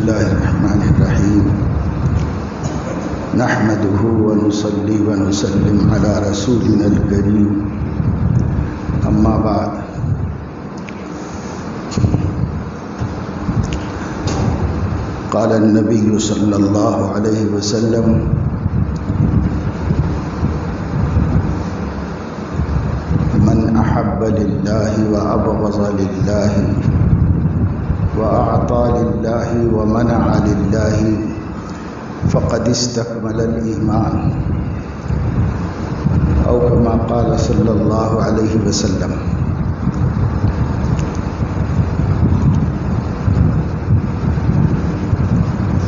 الله الرحمن الرحيم نحمده ونصلي ونسلم على رسولنا الكريم أما بعد قال النبي صلى الله عليه وسلم من أحب لله وأبغض لله وأعطى لله ومنع لله فقد استكمل الإيمان أو كما قال صلى الله عليه وسلم۔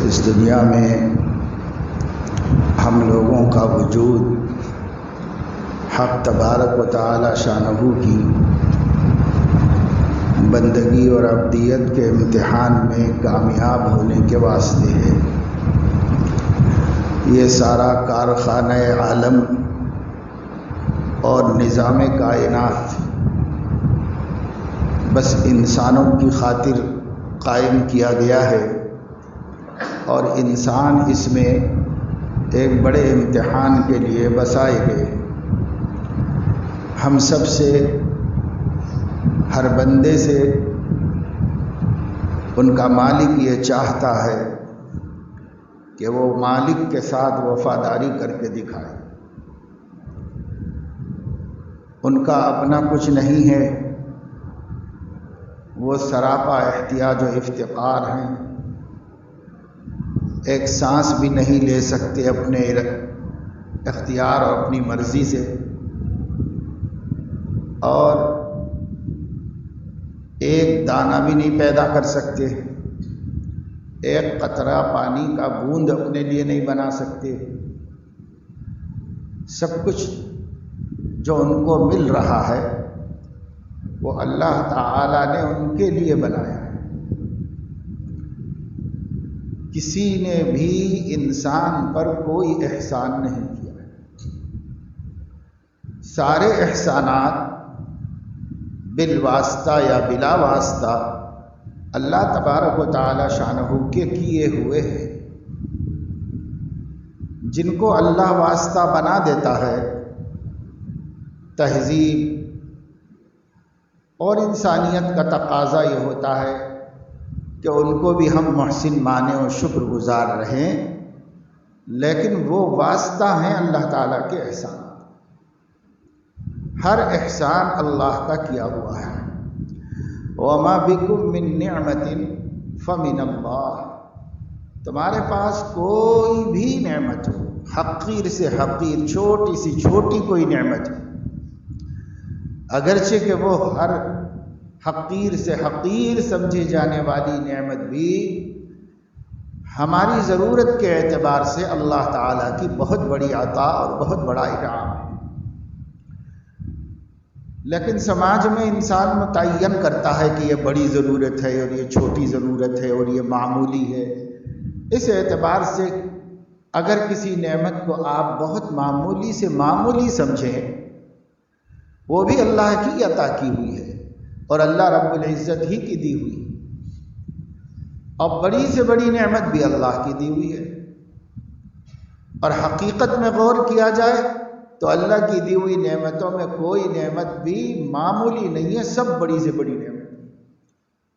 اس دنیا میں ہم لوگوں کا وجود حق تبارک و تعالی شانہ کی بندگی اور عبدیت کے امتحان میں کامیاب ہونے کے واسطے ہے۔ یہ سارا کارخانہ عالم اور نظام کائنات بس انسانوں کی خاطر قائم کیا گیا ہے، اور انسان اس میں ایک بڑے امتحان کے لیے بسائے گئے۔ ہم سب سے، ہر بندے سے ان کا مالک یہ چاہتا ہے کہ وہ مالک کے ساتھ وفاداری کر کے دکھائے۔ ان کا اپنا کچھ نہیں ہے، وہ سراپا احتیاج و افتقار ہیں، ایک سانس بھی نہیں لے سکتے اپنے اختیار اور اپنی مرضی سے، اور ایک دانہ بھی نہیں پیدا کر سکتے، ایک قطرہ پانی کا بوند اپنے لیے نہیں بنا سکتے۔ سب کچھ جو ان کو مل رہا ہے وہ اللہ تعالی نے ان کے لیے بنایا ہے۔ کسی نے بھی انسان پر کوئی احسان نہیں کیا ہے۔ سارے احسانات بالواسطہ یا بلا واسطہ اللہ تبارک و تعالی شانہ کے کیے ہوئے ہیں۔ جن کو اللہ واسطہ بنا دیتا ہے، تہذیب اور انسانیت کا تقاضا یہ ہوتا ہے کہ ان کو بھی ہم محسن مانیں اور شکر گزار رہیں، لیکن وہ واسطہ ہیں اللہ تعالیٰ کے احسانات۔ ہر احسان اللہ کا کیا ہوا ہے۔ وَمَا بِكُم مِّن نِّعْمَةٍ فَمِنَ اللَّهِ، تمہارے پاس کوئی بھی نعمت ہو، حقیر سے حقیر، چھوٹی سے چھوٹی کوئی نعمت ہو، اگرچہ کہ وہ ہر حقیر سے حقیر سمجھی جانے والی نعمت بھی ہماری ضرورت کے اعتبار سے اللہ تعالیٰ کی بہت بڑی عطا اور بہت بڑا انعام ہے۔ لیکن سماج میں انسان متعین کرتا ہے کہ یہ بڑی ضرورت ہے اور یہ چھوٹی ضرورت ہے اور یہ معمولی ہے۔ اس اعتبار سے اگر کسی نعمت کو آپ بہت معمولی سے معمولی سمجھیں، وہ بھی اللہ کی عطا کی ہوئی ہے اور اللہ رب العزت ہی کی دی ہوئی، اور بڑی سے بڑی نعمت بھی اللہ کی دی ہوئی ہے۔ اور حقیقت میں غور کیا جائے تو اللہ کی دی ہوئی نعمتوں میں کوئی نعمت بھی معمولی نہیں ہے، سب بڑی سے بڑی نعمت،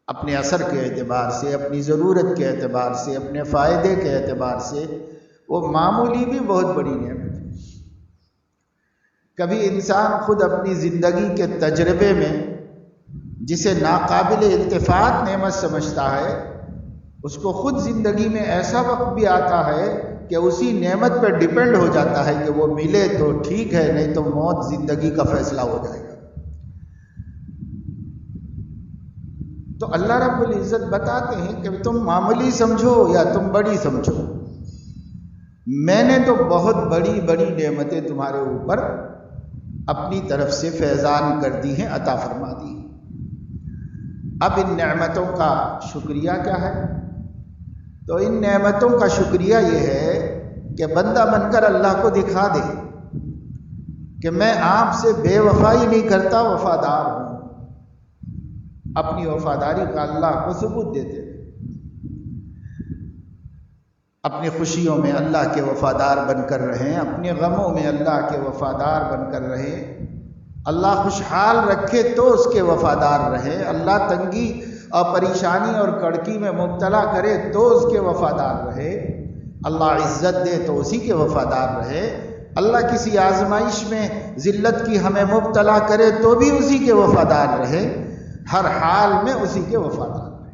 اپنے اثر کے اعتبار سے، اپنی ضرورت کے اعتبار سے، اپنے فائدے کے اعتبار سے وہ معمولی بھی بہت بڑی نعمت ہے۔ کبھی انسان خود اپنی زندگی کے تجربے میں جسے ناقابل التفات نعمت سمجھتا ہے، اس کو خود زندگی میں ایسا وقت بھی آتا ہے کہ اسی نعمت پر ڈیپینڈ ہو جاتا ہے کہ وہ ملے تو ٹھیک ہے، نہیں تو موت زندگی کا فیصلہ ہو جائے گا۔ تو اللہ رب العزت بتاتے ہیں کہ تم معمولی سمجھو یا تم بڑی سمجھو، میں نے تو بہت بڑی بڑی نعمتیں تمہارے اوپر اپنی طرف سے فیضان کر دی ہیں، عطا فرما دی۔ اب ان نعمتوں کا شکریہ کیا ہے؟ تو ان نعمتوں کا شکریہ یہ ہے کہ بندہ بن کر اللہ کو دکھا دے کہ میں آپ سے بے وفائی نہیں کرتا، وفادار ہوں۔ اپنی وفاداری کا اللہ کو ثبوت دیتے۔ اپنی خوشیوں میں اللہ کے وفادار بن کر رہیں، اپنے غموں میں اللہ کے وفادار بن کر رہیں۔ اللہ خوشحال رکھے تو اس کے وفادار رہیں، اللہ تنگی اور پریشانی اور کڑکی میں مبتلا کرے تو اس کے وفادار رہے، اللہ عزت دے تو اسی کے وفادار رہے، اللہ کسی آزمائش میں ذلت کی ہمیں مبتلا کرے تو بھی اسی کے وفادار رہے، ہر حال میں اسی کے وفادار رہے۔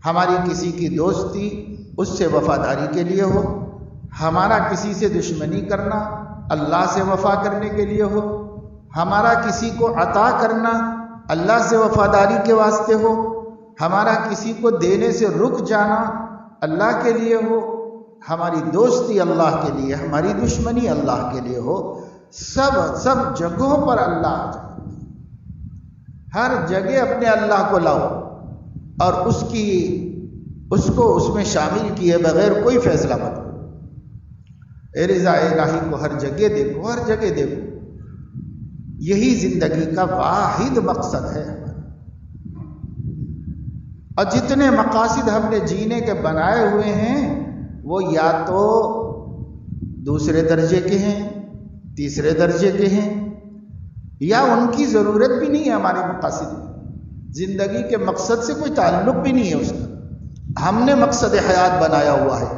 ہماری کسی کی دوستی اس سے وفاداری کے لیے ہو، ہمارا کسی سے دشمنی کرنا اللہ سے وفا کرنے کے لیے ہو، ہمارا کسی کو عطا کرنا اللہ سے وفاداری کے واسطے ہو، ہمارا کسی کو دینے سے رک جانا اللہ کے لیے ہو، ہماری دوستی اللہ کے لیے، ہماری دشمنی اللہ کے لیے ہو، سب جگہوں پر اللہ آ جائے۔ ہر جگہ اپنے اللہ کو لاؤ اور اس کو اس میں شامل کیے بغیر کوئی فیصلہ مت کرو۔ اے رضا الہی کو ہر جگہ دیکھو، ہر جگہ دیکھو۔ یہی زندگی کا واحد مقصد ہے ہمارا۔ اور جتنے مقاصد ہم نے جینے کے بنائے ہوئے ہیں وہ یا تو دوسرے درجے کے ہیں، تیسرے درجے کے ہیں، یا ان کی ضرورت بھی نہیں ہے ہمارے مقاصد میں، زندگی کے مقصد سے کوئی تعلق بھی نہیں ہے اس کا، ہم نے مقصد حیات بنایا ہوا ہے۔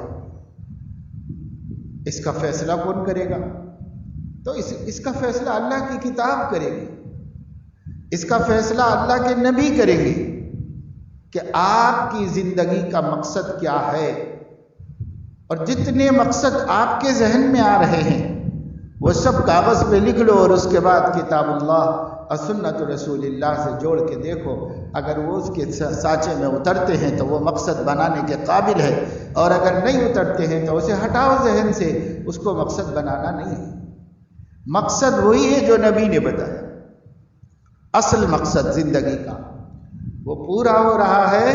اس کا فیصلہ کون کرے گا؟ تو اس کا فیصلہ اللہ کی کتاب کرے گی، اس کا فیصلہ اللہ کے نبی کریں گے کہ آپ کی زندگی کا مقصد کیا ہے۔ اور جتنے مقصد آپ کے ذہن میں آ رہے ہیں وہ سب کاغذ پہ لکھ لو اور اس کے بعد کتاب اللہ اور سنت رسول اللہ سے جوڑ کے دیکھو، اگر وہ اس کے سانچے میں اترتے ہیں تو وہ مقصد بنانے کے قابل ہے، اور اگر نہیں اترتے ہیں تو اسے ہٹاؤ ذہن سے، اس کو مقصد بنانا نہیں ہے۔ مقصد وہی ہے جو نبی نے بتایا، اصل مقصد زندگی کا، وہ پورا ہو رہا ہے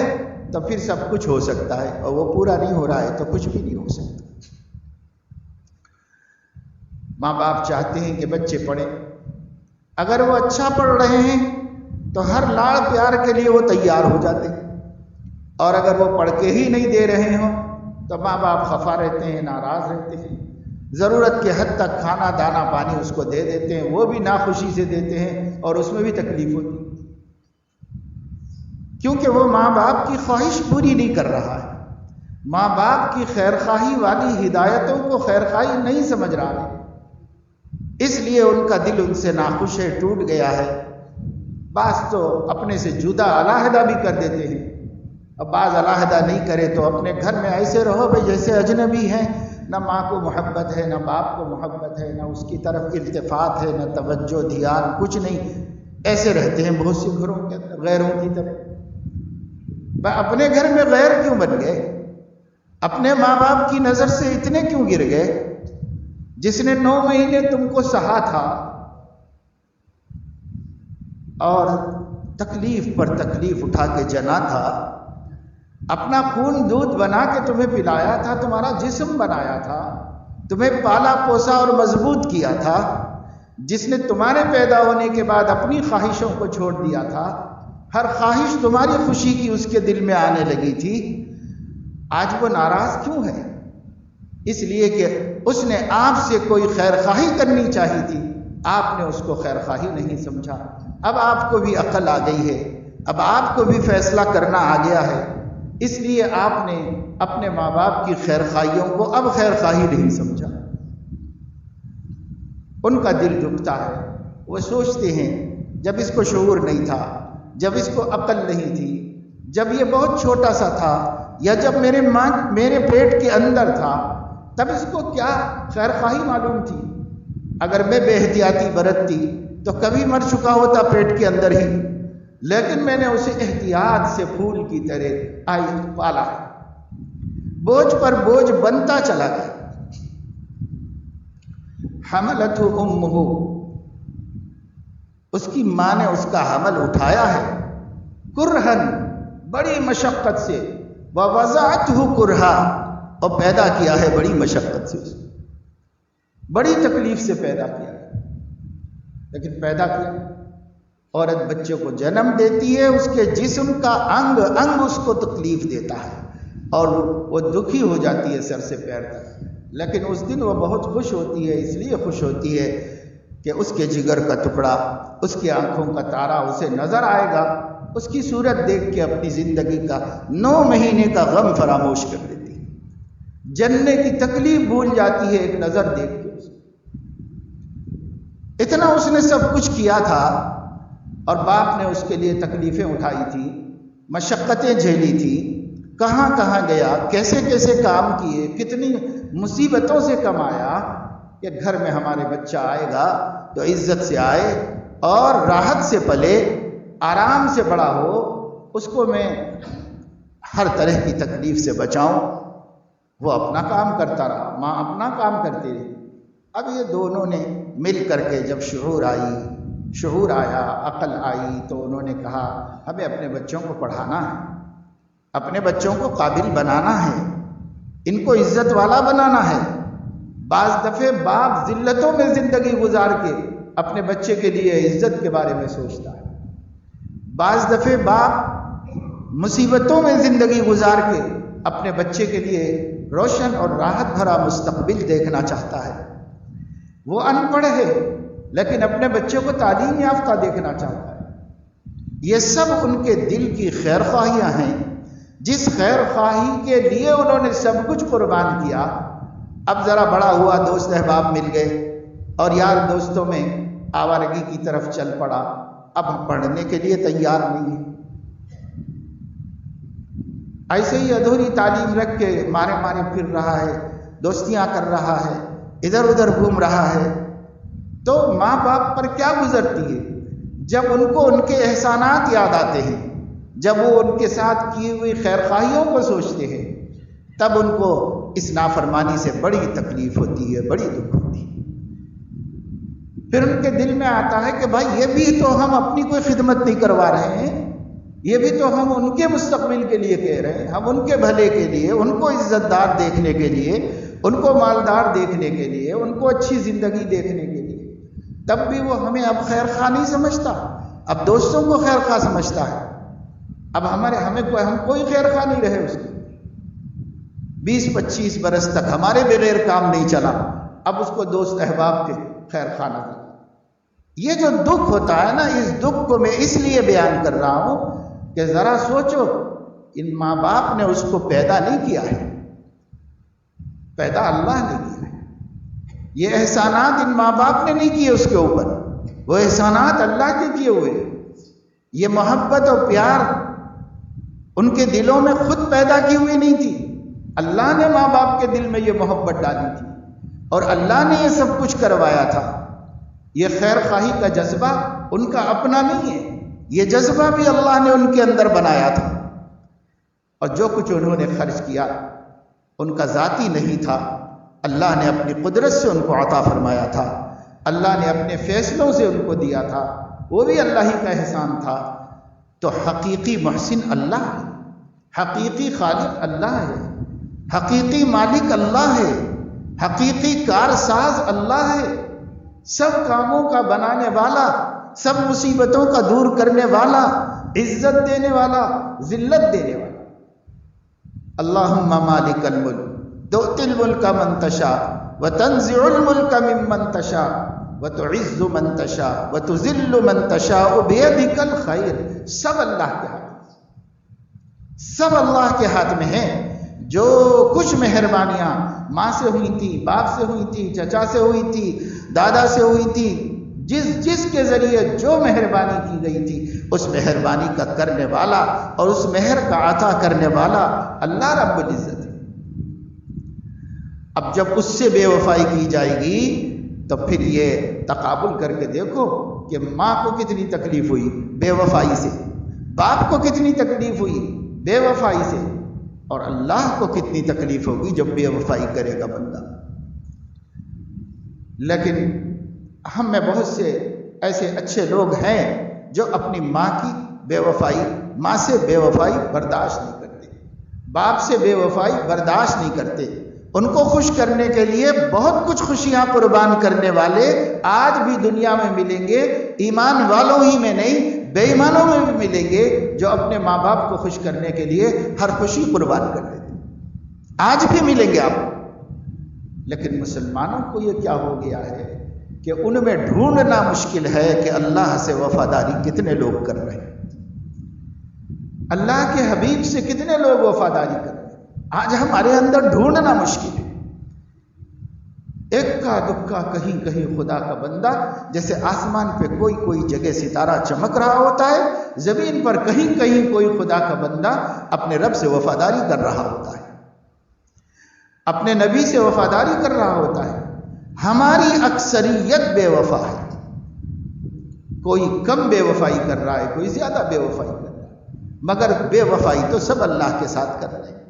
تو پھر سب کچھ ہو سکتا ہے، اور وہ پورا نہیں ہو رہا ہے تو کچھ بھی نہیں ہو سکتا۔ ماں باپ چاہتے ہیں کہ بچے پڑھیں، اگر وہ اچھا پڑھ رہے ہیں تو ہر لاڑ پیار کے لیے وہ تیار ہو جاتے ہیں، اور اگر وہ پڑھ کے ہی نہیں دے رہے ہوں تو ماں باپ خفا رہتے ہیں، ناراض رہتے ہیں، ضرورت کے حد تک کھانا دانا پانی اس کو دے دیتے ہیں، وہ بھی ناخوشی سے دیتے ہیں اور اس میں بھی تکلیف ہوتی ہے، کیونکہ وہ ماں باپ کی خواہش پوری نہیں کر رہا ہے، ماں باپ کی خیرخواہی والی ہدایتوں کو خیرخواہی نہیں سمجھ رہا ہے، اس لیے ان کا دل ان سے ناخوش ہے، ٹوٹ گیا ہے۔ بعض تو اپنے سے جدا علیحدہ بھی کر دیتے ہیں، اب بعض علیحدہ نہیں کرے تو اپنے گھر میں ایسے رہو بھائی جیسے اجنبی ہیں، نہ ماں کو محبت ہے، نہ باپ کو محبت ہے، نہ اس کی طرف التفات ہے، نہ توجہ دھیان، کچھ نہیں، ایسے رہتے ہیں بہت سے گھروں کے اندر غیروں کی طرف۔ اپنے گھر میں غیر کیوں بن گئے؟ اپنے ماں باپ کی نظر سے اتنے کیوں گر گئے؟ جس نے 9 مہینے تم کو سہا تھا اور تکلیف پر تکلیف اٹھا کے جنا تھا، اپنا خون دودھ بنا کے تمہیں پلایا تھا، تمہارا جسم بنایا تھا، تمہیں پالا پوسا اور مضبوط کیا تھا، جس نے تمہارے پیدا ہونے کے بعد اپنی خواہشوں کو چھوڑ دیا تھا، ہر خواہش تمہاری خوشی کی اس کے دل میں آنے لگی تھی، آج وہ ناراض کیوں ہے؟ اس لیے کہ اس نے آپ سے کوئی خیر خواہی کرنی چاہی تھی، آپ نے اس کو خیر خواہی نہیں سمجھا۔ اب آپ کو بھی عقل آ گئی ہے، اب آپ کو بھی فیصلہ کرنا آ گیا ہے، اس لیے آپ نے اپنے ماں باپ کی خیر خواہیوں کو اب خیر خواہی نہیں سمجھا۔ ان کا دل دکھتا ہے، وہ سوچتے ہیں جب اس کو شعور نہیں تھا، جب اس کو عقل نہیں تھی، جب یہ بہت چھوٹا سا تھا، یا جب میرے پیٹ کے اندر تھا، تب اس کو کیا خیر خواہی معلوم تھی؟ اگر میں بے احتیاطی برتتی تو کبھی مر چکا ہوتا پیٹ کے اندر ہی، لیکن میں نے اسے احتیاط سے پھول کی طرح پالا، بوجھ پر بوجھ بنتا چلا گیا۔ حملتہ امہ، اس کی ماں نے اس کا حمل اٹھایا ہے، کرہن، بڑی مشقت سے، ووضعتہ کرہا، اور پیدا کیا ہے بڑی مشقت سے، اس بڑی تکلیف سے پیدا کیا ہے، لیکن پیدا کیا۔ عورت بچے کو جنم دیتی ہے، اس کے جسم کا انگ انگ اس کو تکلیف دیتا ہے، اور وہ دکھی ہو جاتی ہے سر سے پیر تک، لیکن اس دن وہ بہت خوش ہوتی ہے، اس لیے خوش ہوتی ہے کہ اس کے جگر کا ٹکڑا، اس کی آنکھوں کا تارا اسے نظر آئے گا، اس کی صورت دیکھ کے اپنی زندگی کا 9 مہینے کا غم فراموش کر دیتی ہے، جننے کی تکلیف بھول جاتی ہے ایک نظر دیکھ کے۔ اتنا اس نے سب کچھ کیا تھا، اور باپ نے اس کے لیے تکلیفیں اٹھائی تھی، مشقتیں جھیلی تھی، کہاں کہاں گیا، کیسے کیسے کام کیے، کتنی مصیبتوں سے کمایا کہ گھر میں ہمارے بچہ آئے گا تو عزت سے آئے اور راحت سے پلے، آرام سے بڑا ہو، اس کو میں ہر طرح کی تکلیف سے بچاؤں۔ وہ اپنا کام کرتا رہا، ماں اپنا کام کرتی رہی۔ اب یہ دونوں نے مل کر کے جب شعور آیا، عقل آئی، تو انہوں نے کہا ہمیں اپنے بچوں کو پڑھانا ہے، اپنے بچوں کو قابل بنانا ہے، ان کو عزت والا بنانا ہے۔ بعض دفعے باپ ذلتوں میں زندگی گزار کے اپنے بچے کے لیے عزت کے بارے میں سوچتا ہے، بعض دفعے باپ مصیبتوں میں زندگی گزار کے اپنے بچے کے لیے روشن اور راحت بھرا مستقبل دیکھنا چاہتا ہے۔ وہ ان پڑھ ہے لیکن اپنے بچے کو تعلیم یافتہ دیکھنا چاہتا ہے۔ یہ سب ان کے دل کی خیر خواہیاں ہیں، جس خیر خواہی کے لیے انہوں نے سب کچھ قربان کیا۔ اب ذرا بڑا ہوا، دوست احباب مل گئے اور یار دوستوں میں آوارگی کی طرف چل پڑا، اب پڑھنے کے لیے تیار نہیں ہے، ایسے ہی ادھوری تعلیم رکھ کے مارے پھر رہا ہے، دوستیاں کر رہا ہے، ادھر ادھر گھوم رہا ہے۔ تو ماں باپ پر کیا گزرتی ہے جب ان کو ان کے احسانات یاد آتے ہیں، جب وہ ان کے ساتھ کی ہوئی خیر خواہیوں کو سوچتے ہیں، تب ان کو اس نافرمانی سے بڑی تکلیف ہوتی ہے، بڑی دکھ ہوتی ہے۔ پھر ان کے دل میں آتا ہے کہ بھائی یہ بھی تو ہم اپنی کوئی خدمت نہیں کروا رہے ہیں، یہ بھی تو ہم ان کے مستقبل کے لیے کہہ رہے ہیں، ہم ان کے بھلے کے لیے، ان کو عزت دار دیکھنے کے لیے، ان کو مالدار دیکھنے کے لیے، ان کو اچھی زندگی دیکھنے کے لیے، تب بھی وہ ہمیں اب خیر خواہ نہیں سمجھتا، اب دوستوں کو خیر خواہ سمجھتا ہے۔ اب ہم کوئی خیر خواہ نہیں رہے اس کی۔ 20-25 برس تک ہمارے بغیر کام نہیں چلا، اب اس کو دوست احباب کے خیر خواہ نظر۔ یہ جو دکھ ہوتا ہے نا، اس دکھ کو میں اس لیے بیان کر رہا ہوں کہ ذرا سوچو، ان ماں باپ نے اس کو پیدا نہیں کیا ہے، پیدا اللہ نے کیا ہے۔ یہ احسانات ان ماں باپ نے نہیں کیے اس کے اوپر، وہ احسانات اللہ کے کیے ہوئے۔ یہ محبت اور پیار ان کے دلوں میں خود پیدا کی ہوئی نہیں تھی، اللہ نے ماں باپ کے دل میں یہ محبت ڈالی تھی اور اللہ نے یہ سب کچھ کروایا تھا۔ یہ خیر خواہی کا جذبہ ان کا اپنا نہیں ہے، یہ جذبہ بھی اللہ نے ان کے اندر بنایا تھا، اور جو کچھ انہوں نے خرچ کیا ان کا ذاتی نہیں تھا، اللہ نے اپنی قدرت سے ان کو عطا فرمایا تھا، اللہ نے اپنے فیصلوں سے ان کو دیا تھا، وہ بھی اللہ ہی کا احسان تھا۔ تو حقیقی محسن اللہ ہے، حقیقی خالق اللہ ہے، حقیقی مالک اللہ ہے، حقیقی کارساز اللہ ہے، سب کاموں کا بنانے والا، سب مصیبتوں کا دور کرنے والا، عزت دینے والا، ذلت دینے والا۔ اللہم مالک الملک تؤتی الملک من تشاء وتنزع الملک ممن تشاء وتعز من تشاء وتذل من تشاء بیدک الخیر۔ سب اللہ کے ہاتھ میں، سب اللہ کے ہاتھ میں ہے۔ جو کچھ مہربانیاں ماں سے ہوئی تھی، باپ سے ہوئی تھی، چچا سے ہوئی تھی، دادا سے ہوئی تھی، جس کے ذریعے جو مہربانی کی گئی تھی، اس مہربانی کا کرنے والا اور اس مہر کا عطا کرنے والا اللہ رب العزت ہے۔ اب جب اس سے بے وفائی کی جائے گی تو پھر یہ تقابل کر کے دیکھو کہ ماں کو کتنی تکلیف ہوئی بے وفائی سے، باپ کو کتنی تکلیف ہوئی بے وفائی سے، اور اللہ کو کتنی تکلیف ہوگی جب بے وفائی کرے گا بندہ۔ لیکن ہم میں بہت سے ایسے اچھے لوگ ہیں جو اپنی ماں کی بے وفائی، ماں سے بے وفائی برداشت نہیں کرتے، باپ سے بے وفائی برداشت نہیں کرتے۔ ان کو خوش کرنے کے لیے بہت کچھ خوشیاں قربان کرنے والے آج بھی دنیا میں ملیں گے، ایمان والوں ہی میں نہیں بے ایمانوں میں بھی ملیں گے، جو اپنے ماں باپ کو خوش کرنے کے لیے ہر خوشی قربان کر دیتے ہیں۔ آج بھی ملیں گے آپ. لیکن مسلمانوں کو یہ کیا ہو گیا ہے کہ ان میں ڈھونڈنا مشکل ہے کہ اللہ سے وفاداری کتنے لوگ کر رہے ہیں، اللہ کے حبیب سے کتنے لوگ وفاداری کر رہے ہیں. آج ہمارے اندر ڈھونڈنا مشکل ہے. ایک کا دکا کہیں کہیں خدا کا بندہ، جیسے آسمان پہ کوئی کوئی جگہ ستارہ چمک رہا ہوتا ہے، زمین پر کہیں کہیں کوئی خدا کا بندہ اپنے رب سے وفاداری کر رہا ہوتا ہے، اپنے نبی سے وفاداری کر رہا ہوتا ہے. ہماری اکثریت بے وفا ہے. کوئی کم بے وفائی کر رہا ہے، کوئی زیادہ بے وفائی کر رہا ہے، مگر بے وفائی تو سب اللہ کے ساتھ کر رہے ہیں.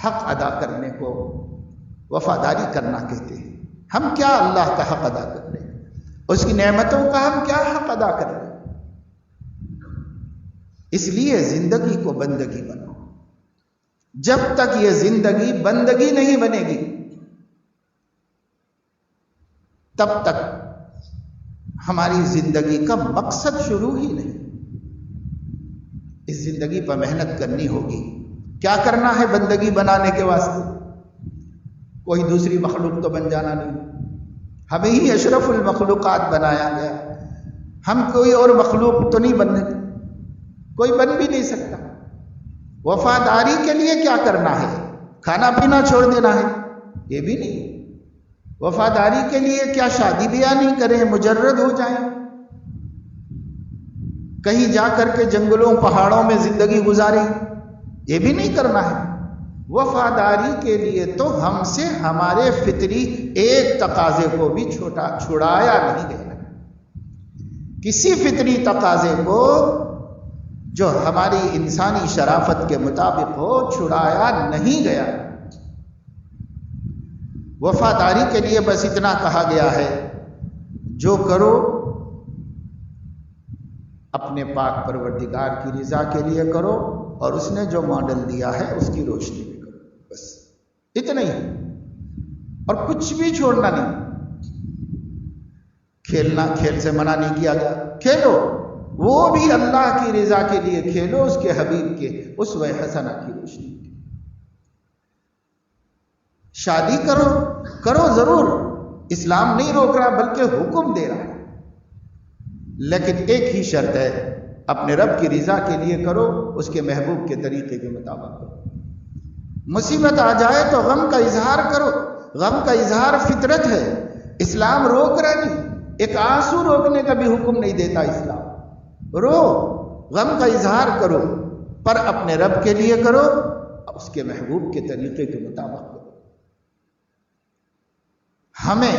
حق ادا کرنے کو وفاداری کرنا کہتے ہیں. ہم کیا اللہ کا حق ادا کر رہے ہیں؟ اس کی نعمتوں کا ہم کیا حق ادا کر رہے ہیں؟ اس لیے زندگی کو بندگی بناؤ. جب تک یہ زندگی بندگی نہیں بنے گی تب تک ہماری زندگی کا مقصد شروع ہی نہیں. اس زندگی پر محنت کرنی ہوگی. کیا کرنا ہے بندگی بنانے کے واسطے؟ کوئی دوسری مخلوق تو بن جانا نہیں. ہمیں ہی اشرف المخلوقات بنایا گیا. ہم کوئی اور مخلوق تو نہیں بننے، کوئی بن بھی نہیں سکتا. وفاداری کے لیے کیا کرنا ہے؟ کھانا پینا چھوڑ دینا ہے؟ یہ بھی نہیں. وفاداری کے لیے کیا شادی بیاہ نہیں کریں، مجرد ہو جائیں، کہیں جا کر کے جنگلوں پہاڑوں میں زندگی گزاریں؟ یہ بھی نہیں کرنا ہے. وفاداری کے لیے تو ہم سے ہمارے فطری ایک تقاضے کو بھی چھڑایا نہیں گیا. کسی فطری تقاضے کو جو ہماری انسانی شرافت کے مطابق ہو چھڑایا نہیں گیا. وفاداری کے لیے بس اتنا کہا گیا ہے، جو کرو اپنے پاک پروردگار کی رضا کے لیے کرو، اور اس نے جو ماڈل دیا ہے اس کی روشنی میں کرو. بس اتنا ہی. اور کچھ بھی چھوڑنا نہیں. کھیلنا، کھیل سے منع نہیں کیا گیا، کھیلو، وہ بھی اللہ کی رضا کے لیے کھیلو، اس کے حبیب کے اسوہ حسنہ کی روشنی. شادی کرو ضرور، اسلام نہیں روک رہا بلکہ حکم دے رہا ہے. لیکن ایک ہی شرط ہے، اپنے رب کی رضا کے لیے کرو، اس کے محبوب کے طریقے کے مطابق کرو. مصیبت آ جائے تو غم کا اظہار کرو. غم کا اظہار فطرت ہے، اسلام روک رہا نہیں. ایک آنسو روکنے کا بھی حکم نہیں دیتا اسلام. رو، غم کا اظہار کرو، پر اپنے رب کے لیے کرو، اس کے محبوب کے طریقے کے مطابق کرو. ہمیں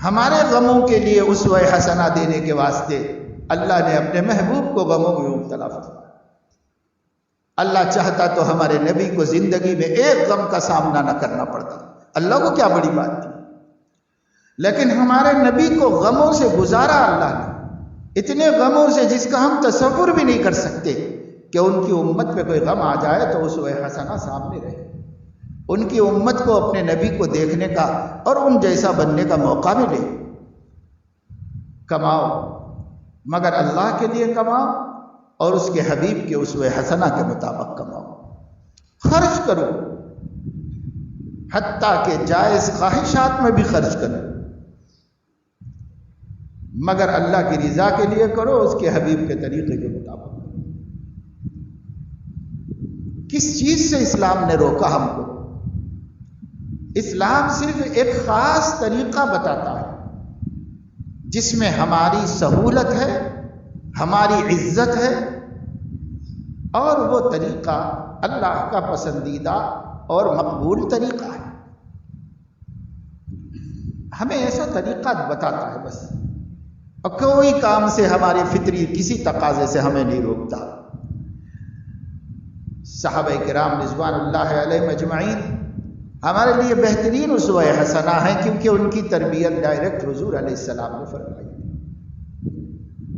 ہمارے غموں کے لیے اسوہ حسنہ دینے کے واسطے اللہ نے اپنے محبوب کو غموں میں مبتلا فرمایا. اللہ چاہتا تو ہمارے نبی کو زندگی میں ایک غم کا سامنا نہ کرنا پڑتا. اللہ کو کیا بڑی بات تھی. لیکن ہمارے نبی کو غموں سے گزارا اللہ نے، اتنے غموں سے جس کا ہم تصور بھی نہیں کر سکتے کہ ان کی امت پہ کوئی غم آ جائے تو اسوہ حسنہ سامنے رہے. ان کی امت کو اپنے نبی کو دیکھنے کا اور ان جیسا بننے کا موقع ملے. کماؤ، مگر اللہ کے لیے کماؤ اور اس کے حبیب کے اسوہ حسنہ کے مطابق کماؤ. خرچ کرو، حتیٰ کہ جائز خواہشات میں بھی خرچ کرو، مگر اللہ کی رضا کے لیے کرو، اس کے حبیب کے طریقے کے مطابق. کس چیز سے اسلام نے روکا ہم کو؟ اسلام صرف ایک خاص طریقہ بتاتا ہے جس میں ہماری سہولت ہے، ہماری عزت ہے، اور وہ طریقہ اللہ کا پسندیدہ اور مقبول طریقہ ہے. ہمیں ایسا طریقہ بتاتا ہے بس، اور کوئی کام سے ہماری فطری کسی تقاضے سے ہمیں نہیں روکتا. صحابہ کرام رضوان اللہ علیہم اجمعین ہمارے لیے بہترین اسوہ حسنہ ہیں، کیونکہ ان کی تربیت ڈائریکٹ حضور علیہ السلام نے فرمائی،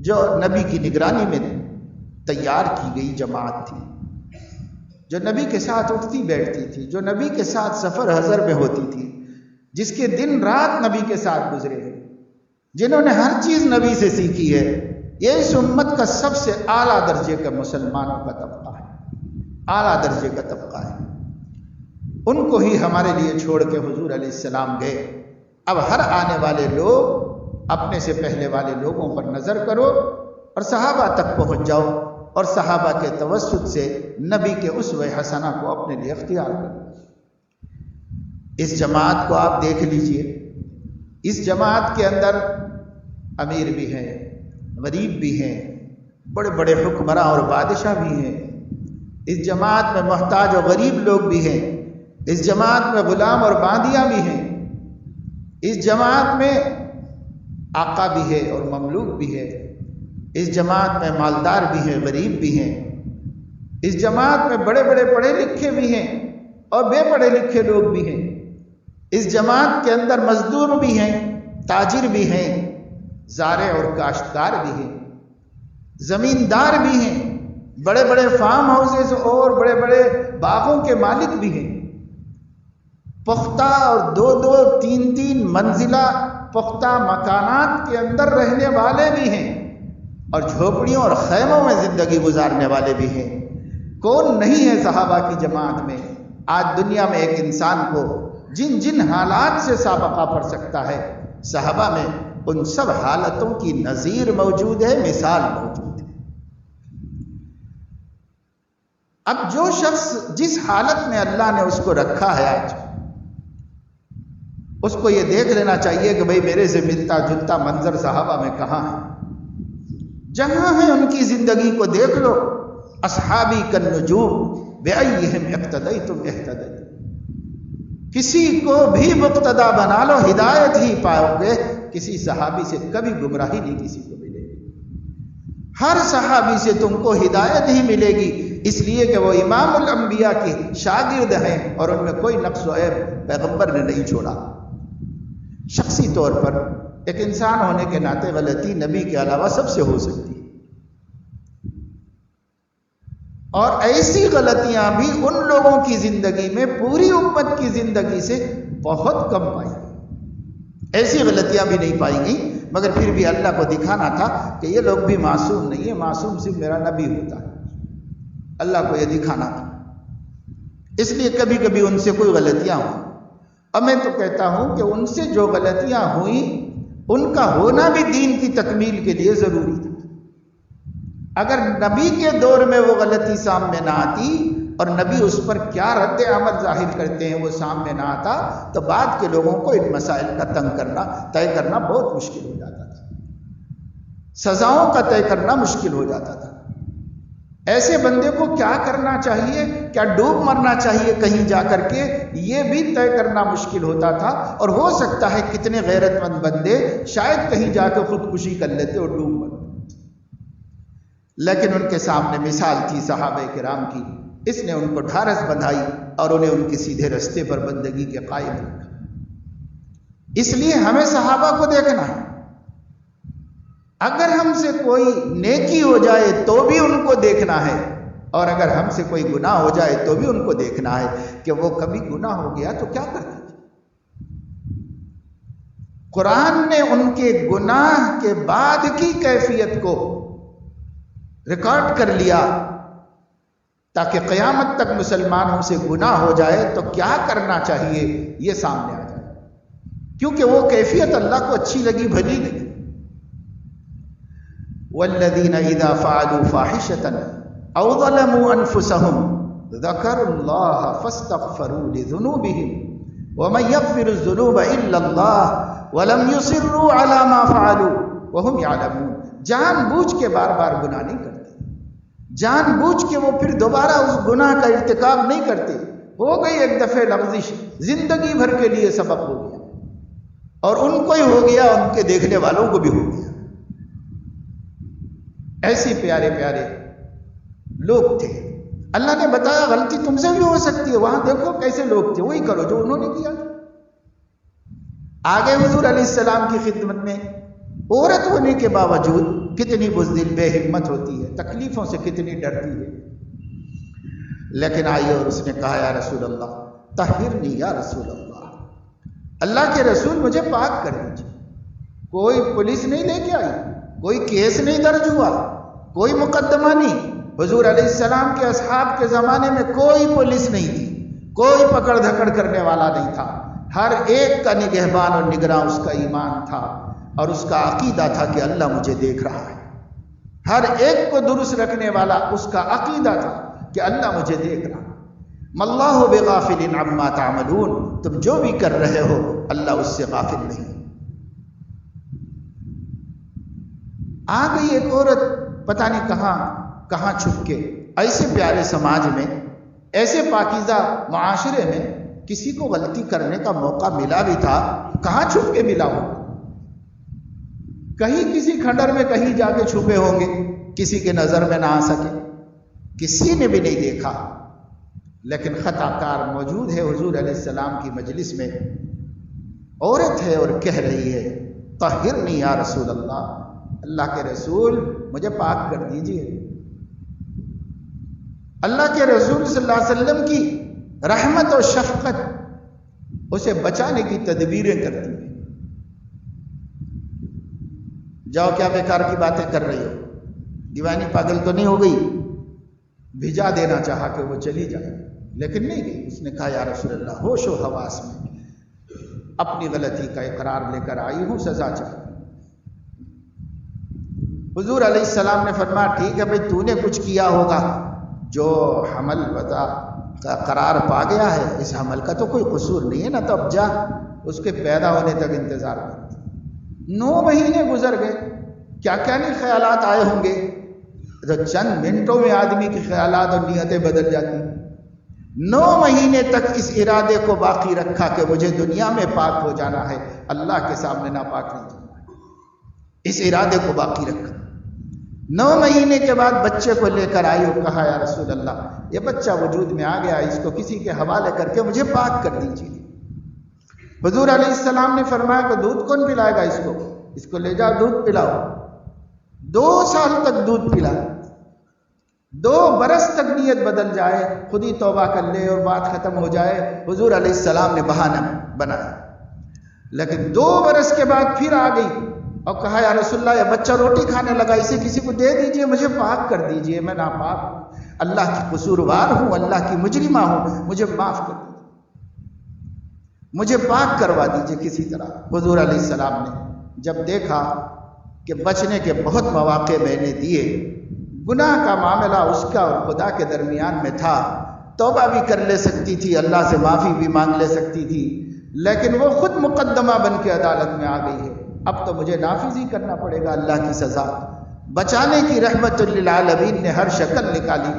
جو نبی کی نگرانی میں تیار کی گئی جماعت تھی، جو نبی کے ساتھ اٹھتی بیٹھتی تھی، جو نبی کے ساتھ سفر حضر میں ہوتی تھی، جس کے دن رات نبی کے ساتھ گزرے ہیں، جنہوں نے ہر چیز نبی سے سیکھی ہے. یہ اس امت کا سب سے اعلیٰ درجے کا مسلمانوں کا طبقہ ہے، اعلیٰ درجے کا طبقہ ہے. ان کو ہی ہمارے لیے چھوڑ کے حضور علیہ السلام گئے۔ اب ہر آنے والے لوگ اپنے سے پہلے والے لوگوں پر نظر کرو اور صحابہ تک پہنچ جاؤ اور صحابہ کے توسط سے نبی کے اسوہ حسنہ کو اپنے لیے اختیار کرو۔ اس جماعت کو آپ دیکھ لیجئے، اس جماعت کے اندر امیر بھی ہیں، غریب بھی ہیں، بڑے بڑے حکمراں اور بادشاہ بھی ہیں، اس جماعت میں محتاج اور غریب لوگ بھی ہیں، اس جماعت میں غلام اور باندیاں بھی ہیں، اس جماعت میں آقا بھی ہے اور مملوک بھی ہے، اس جماعت میں مالدار بھی ہیں، غریب بھی ہیں، اس جماعت میں بڑے بڑے پڑھے لکھے بھی ہیں اور بے پڑھے لکھے لوگ بھی ہیں، اس جماعت کے اندر مزدور بھی ہیں، تاجر بھی ہیں، زارع اور کاشتکار بھی ہیں، زمیندار بھی ہیں، بڑے بڑے فارم ہاؤسز اور بڑے بڑے باغوں کے مالک بھی ہیں، پختہ اور دو دو تین تین منزلہ پختہ مکانات کے اندر رہنے والے بھی ہیں اور جھوپڑیوں اور خیموں میں زندگی گزارنے والے بھی ہیں۔ کون نہیں ہے صحابہ کی جماعت میں؟ آج دنیا میں ایک انسان کو جن جن حالات سے سابقہ پڑ سکتا ہے، صحابہ میں ان سب حالتوں کی نظیر موجود ہے، مثال موجود ہے۔ اب جو شخص جس حالت میں اللہ نے اس کو رکھا ہے آج، اس کو یہ دیکھ لینا چاہیے کہ بھئی میرے سے ملتا جلتا منظر صحابہ میں کہاں ہے؟ جہاں ہے ان کی زندگی کو دیکھ لو۔ اصحابی کالنجوم بأیہم اقتدیتم اہتدیتم، کسی کو بھی مقتدا بنا لو ہدایت ہی پاؤ گے۔ کسی صحابی سے کبھی گمراہی نہیں کسی کو ملے گی، ہر صحابی سے تم کو ہدایت ہی ملے گی، اس لیے کہ وہ امام الانبیاء کے شاگرد ہیں اور ان میں کوئی نقص و عیب پیغمبر نے نہیں چھوڑا۔ شخصی طور پر ایک انسان ہونے کے ناطے غلطی نبی کے علاوہ سب سے ہو سکتی ہے، اور ایسی غلطیاں بھی ان لوگوں کی زندگی میں پوری امت کی زندگی سے بہت کم پائی گئی۔ ایسی غلطیاں بھی نہیں پائی گئیں، مگر پھر بھی اللہ کو دکھانا تھا کہ یہ لوگ بھی معصوم نہیں ہے، معصوم صرف میرا نبی ہوتا ہے۔ اللہ کو یہ دکھانا تھا، اس لیے کبھی کبھی ان سے کوئی غلطیاں ہوئیں، اور میں تو کہتا ہوں کہ ان سے جو غلطیاں ہوئیں ان کا ہونا بھی دین کی تکمیل کے لیے ضروری تھا۔ اگر نبی کے دور میں وہ غلطی سامنے نہ آتی اور نبی اس پر کیا رد عمل ظاہر کرتے ہیں وہ سامنے نہ آتا، تو بعد کے لوگوں کو ان مسائل کا طے کرنا بہت مشکل ہو جاتا تھا، سزاؤں کا طے کرنا مشکل ہو جاتا تھا۔ ایسے بندے کو کیا کرنا چاہیے، کیا ڈوب مرنا چاہیے کہیں جا کر کے، یہ بھی طے کرنا مشکل ہوتا تھا، اور ہو سکتا ہے کتنے غیرت مند بندے شاید کہیں جا کے خودکشی کر لیتے اور ڈوب مرتے، لیکن ان کے سامنے مثال تھی صحابہ کرام کی، اس نے ان کو ڈھارس بندھائی اور انہیں ان کے سیدھے رستے پر بندگی کے قائم رکھا۔ اس لیے ہمیں صحابہ کو دیکھنا ہے، اگر ہم سے کوئی نیکی ہو جائے تو بھی ان کو دیکھنا ہے، اور اگر ہم سے کوئی گناہ ہو جائے تو بھی ان کو دیکھنا ہے کہ وہ کبھی گناہ ہو گیا تو کیا کرتے تھے۔ قرآن نے ان کے گناہ کے بعد کی کیفیت کو ریکارڈ کر لیا تاکہ قیامت تک مسلمانوں سے گناہ ہو جائے تو کیا کرنا چاہیے یہ سامنے آ جائے، کیونکہ وہ کیفیت اللہ کو اچھی لگی بھلی لگی۔ والذین اذا فعلوا فاحشۃ او ظلموا انفسهم ذکروا اللہ فاستغفروا لذنوبهم ومن یغفر الذنوب الا اللہ ولم یصروا علی ما فعلوا وهم یعلمون۔ جان بوجھ کے بار بار گناہ نہیں کرتے، جان بوجھ کے وہ پھر دوبارہ اس گناہ کا ارتکاب نہیں کرتے، ہو گئی ایک دفعہ لغزش، زندگی بھر کے لیے سبق ہو گیا، اور ان کو ہی ہو گیا، ان کے دیکھنے والوں کو بھی ہو گیا۔ ایسے پیارے پیارے لوگ تھے، اللہ نے بتایا غلطی تم سے بھی ہو سکتی ہے، وہاں دیکھو کیسے لوگ تھے، وہی کرو جو انہوں نے کیا۔ آگے حضور علیہ السلام کی خدمت میں عورت ہونے کے باوجود کتنی بزدل بے ہمت ہوتی ہے، تکلیفوں سے کتنی ڈرتی ہے، لیکن آئی اور اس نے کہا یا رسول اللہ طہرنی یا رسول اللہ، اللہ کے رسول مجھے پاک کر دیجیے۔ کوئی پولیس نہیں لے کے آئی، کوئی کیس نہیں درج ہوا، کوئی مقدمہ نہیں۔ حضور علیہ السلام کے اصحاب کے زمانے میں کوئی پولیس نہیں تھی، کوئی پکڑ دھکڑ کرنے والا نہیں تھا، ہر ایک کا نگہبان اور نگراں اس کا ایمان تھا اور اس کا عقیدہ تھا کہ اللہ مجھے دیکھ رہا ہے. ہر ایک کو درست رکھنے والا اس کا عقیدہ تھا کہ اللہ مجھے دیکھ رہا ہے. مَاللَّهُ بِغَافِلٍ عَمَّا تَعْمَلُونَ، تم جو بھی کر رہے ہو اللہ اس سے غافل نہیں. آ گئی ایک عورت پتہ نہیں کہاں چھپ کے، ایسے پیارے سماج میں، ایسے پاکیزہ معاشرے میں کسی کو غلطی کرنے کا موقع ملا بھی تھا، کہاں چھپ کے ملا ہو؟ کہیں کسی کھنڈر میں کہیں جا کے چھپے ہوں گے، کسی کے نظر میں نہ آ سکے، کسی نے بھی نہیں دیکھا. لیکن خطا کار موجود ہے حضور علیہ السلام کی مجلس میں، عورت ہے اور کہہ رہی ہے طہرنی یا رسول اللہ، اللہ کے رسول مجھے پاک کر دیجئے. اللہ کے رسول صلی اللہ علیہ وسلم کی رحمت اور شفقت اسے بچانے کی تدبیریں کرتی ہیں. جاؤ کیا بیکار کی باتیں کر رہی ہو، دیوانی پاگل تو نہیں ہو گئی؟ بھجا دینا چاہا کہ وہ چلی جائے، لیکن نہیں گئی. اس نے کہا یا رسول اللہ ہوش و حواس میں اپنی غلطی کا اقرار لے کر آئی ہوں، سزا چاہتی. حضور علیہ السلام نے فرمایا ٹھیک ہے بھائی، تو نے کچھ کیا ہوگا، جو حمل وضع کا قرار پا گیا ہے اس حمل کا تو کوئی قصور نہیں ہے نا، تو اب جا اس کے پیدا ہونے تک انتظار کر. 9 مہینے گزر گئے، کیا کیا نہیں خیالات آئے ہوں گے. تو چند منٹوں میں آدمی کے خیالات اور نیتیں بدل جاتی. 9 مہینے تک اس ارادے کو باقی رکھا کہ مجھے دنیا میں پاک ہو جانا ہے، اللہ کے سامنے ناپاک نہیں جانا ہے. اس ارادے کو باقی رکھا. 9 مہینے کے بعد بچے کو لے کر آئی اور کہا یا رسول اللہ یہ بچہ وجود میں آ گیا، اس کو کسی کے حوالے کر کے مجھے پاک کر دیجیے. حضور علیہ السلام نے فرمایا کہ دودھ کون پلائے گا اس کو لے جاؤ دودھ پلاؤ. 2 سال تک دودھ پلا، 2 برس تک نیت بدل جائے، خود ہی توبہ کر لے اور بات ختم ہو جائے. حضور علیہ السلام نے بہانہ بنایا. لیکن 2 برس کے بعد پھر آ گئی اور کہا یا رسول اللہ یہ بچہ روٹی کھانے لگا، اسے کسی کو دے دیجئے، مجھے پاک کر دیجئے، میں ناپاک ہوں، اللہ کی قصوروار ہوں، اللہ کی مجرمہ ہوں، مجھے معاف کر دیجئے، مجھے پاک کروا دیجئے کسی طرح. حضور علیہ السلام نے جب دیکھا کہ بچنے کے بہت مواقع میں نے دیے، گناہ کا معاملہ اس کا اور خدا کے درمیان میں تھا، توبہ بھی کر لے سکتی تھی، اللہ سے معافی بھی مانگ لے سکتی تھی، لیکن وہ خود مقدمہ بن کے عدالت میں آ گئی ہے. اب تو مجھے نافذ ہی کرنا پڑے گا اللہ کی سزا. بچانے کی رحمت للعالمین نے ہر شکل نکالی،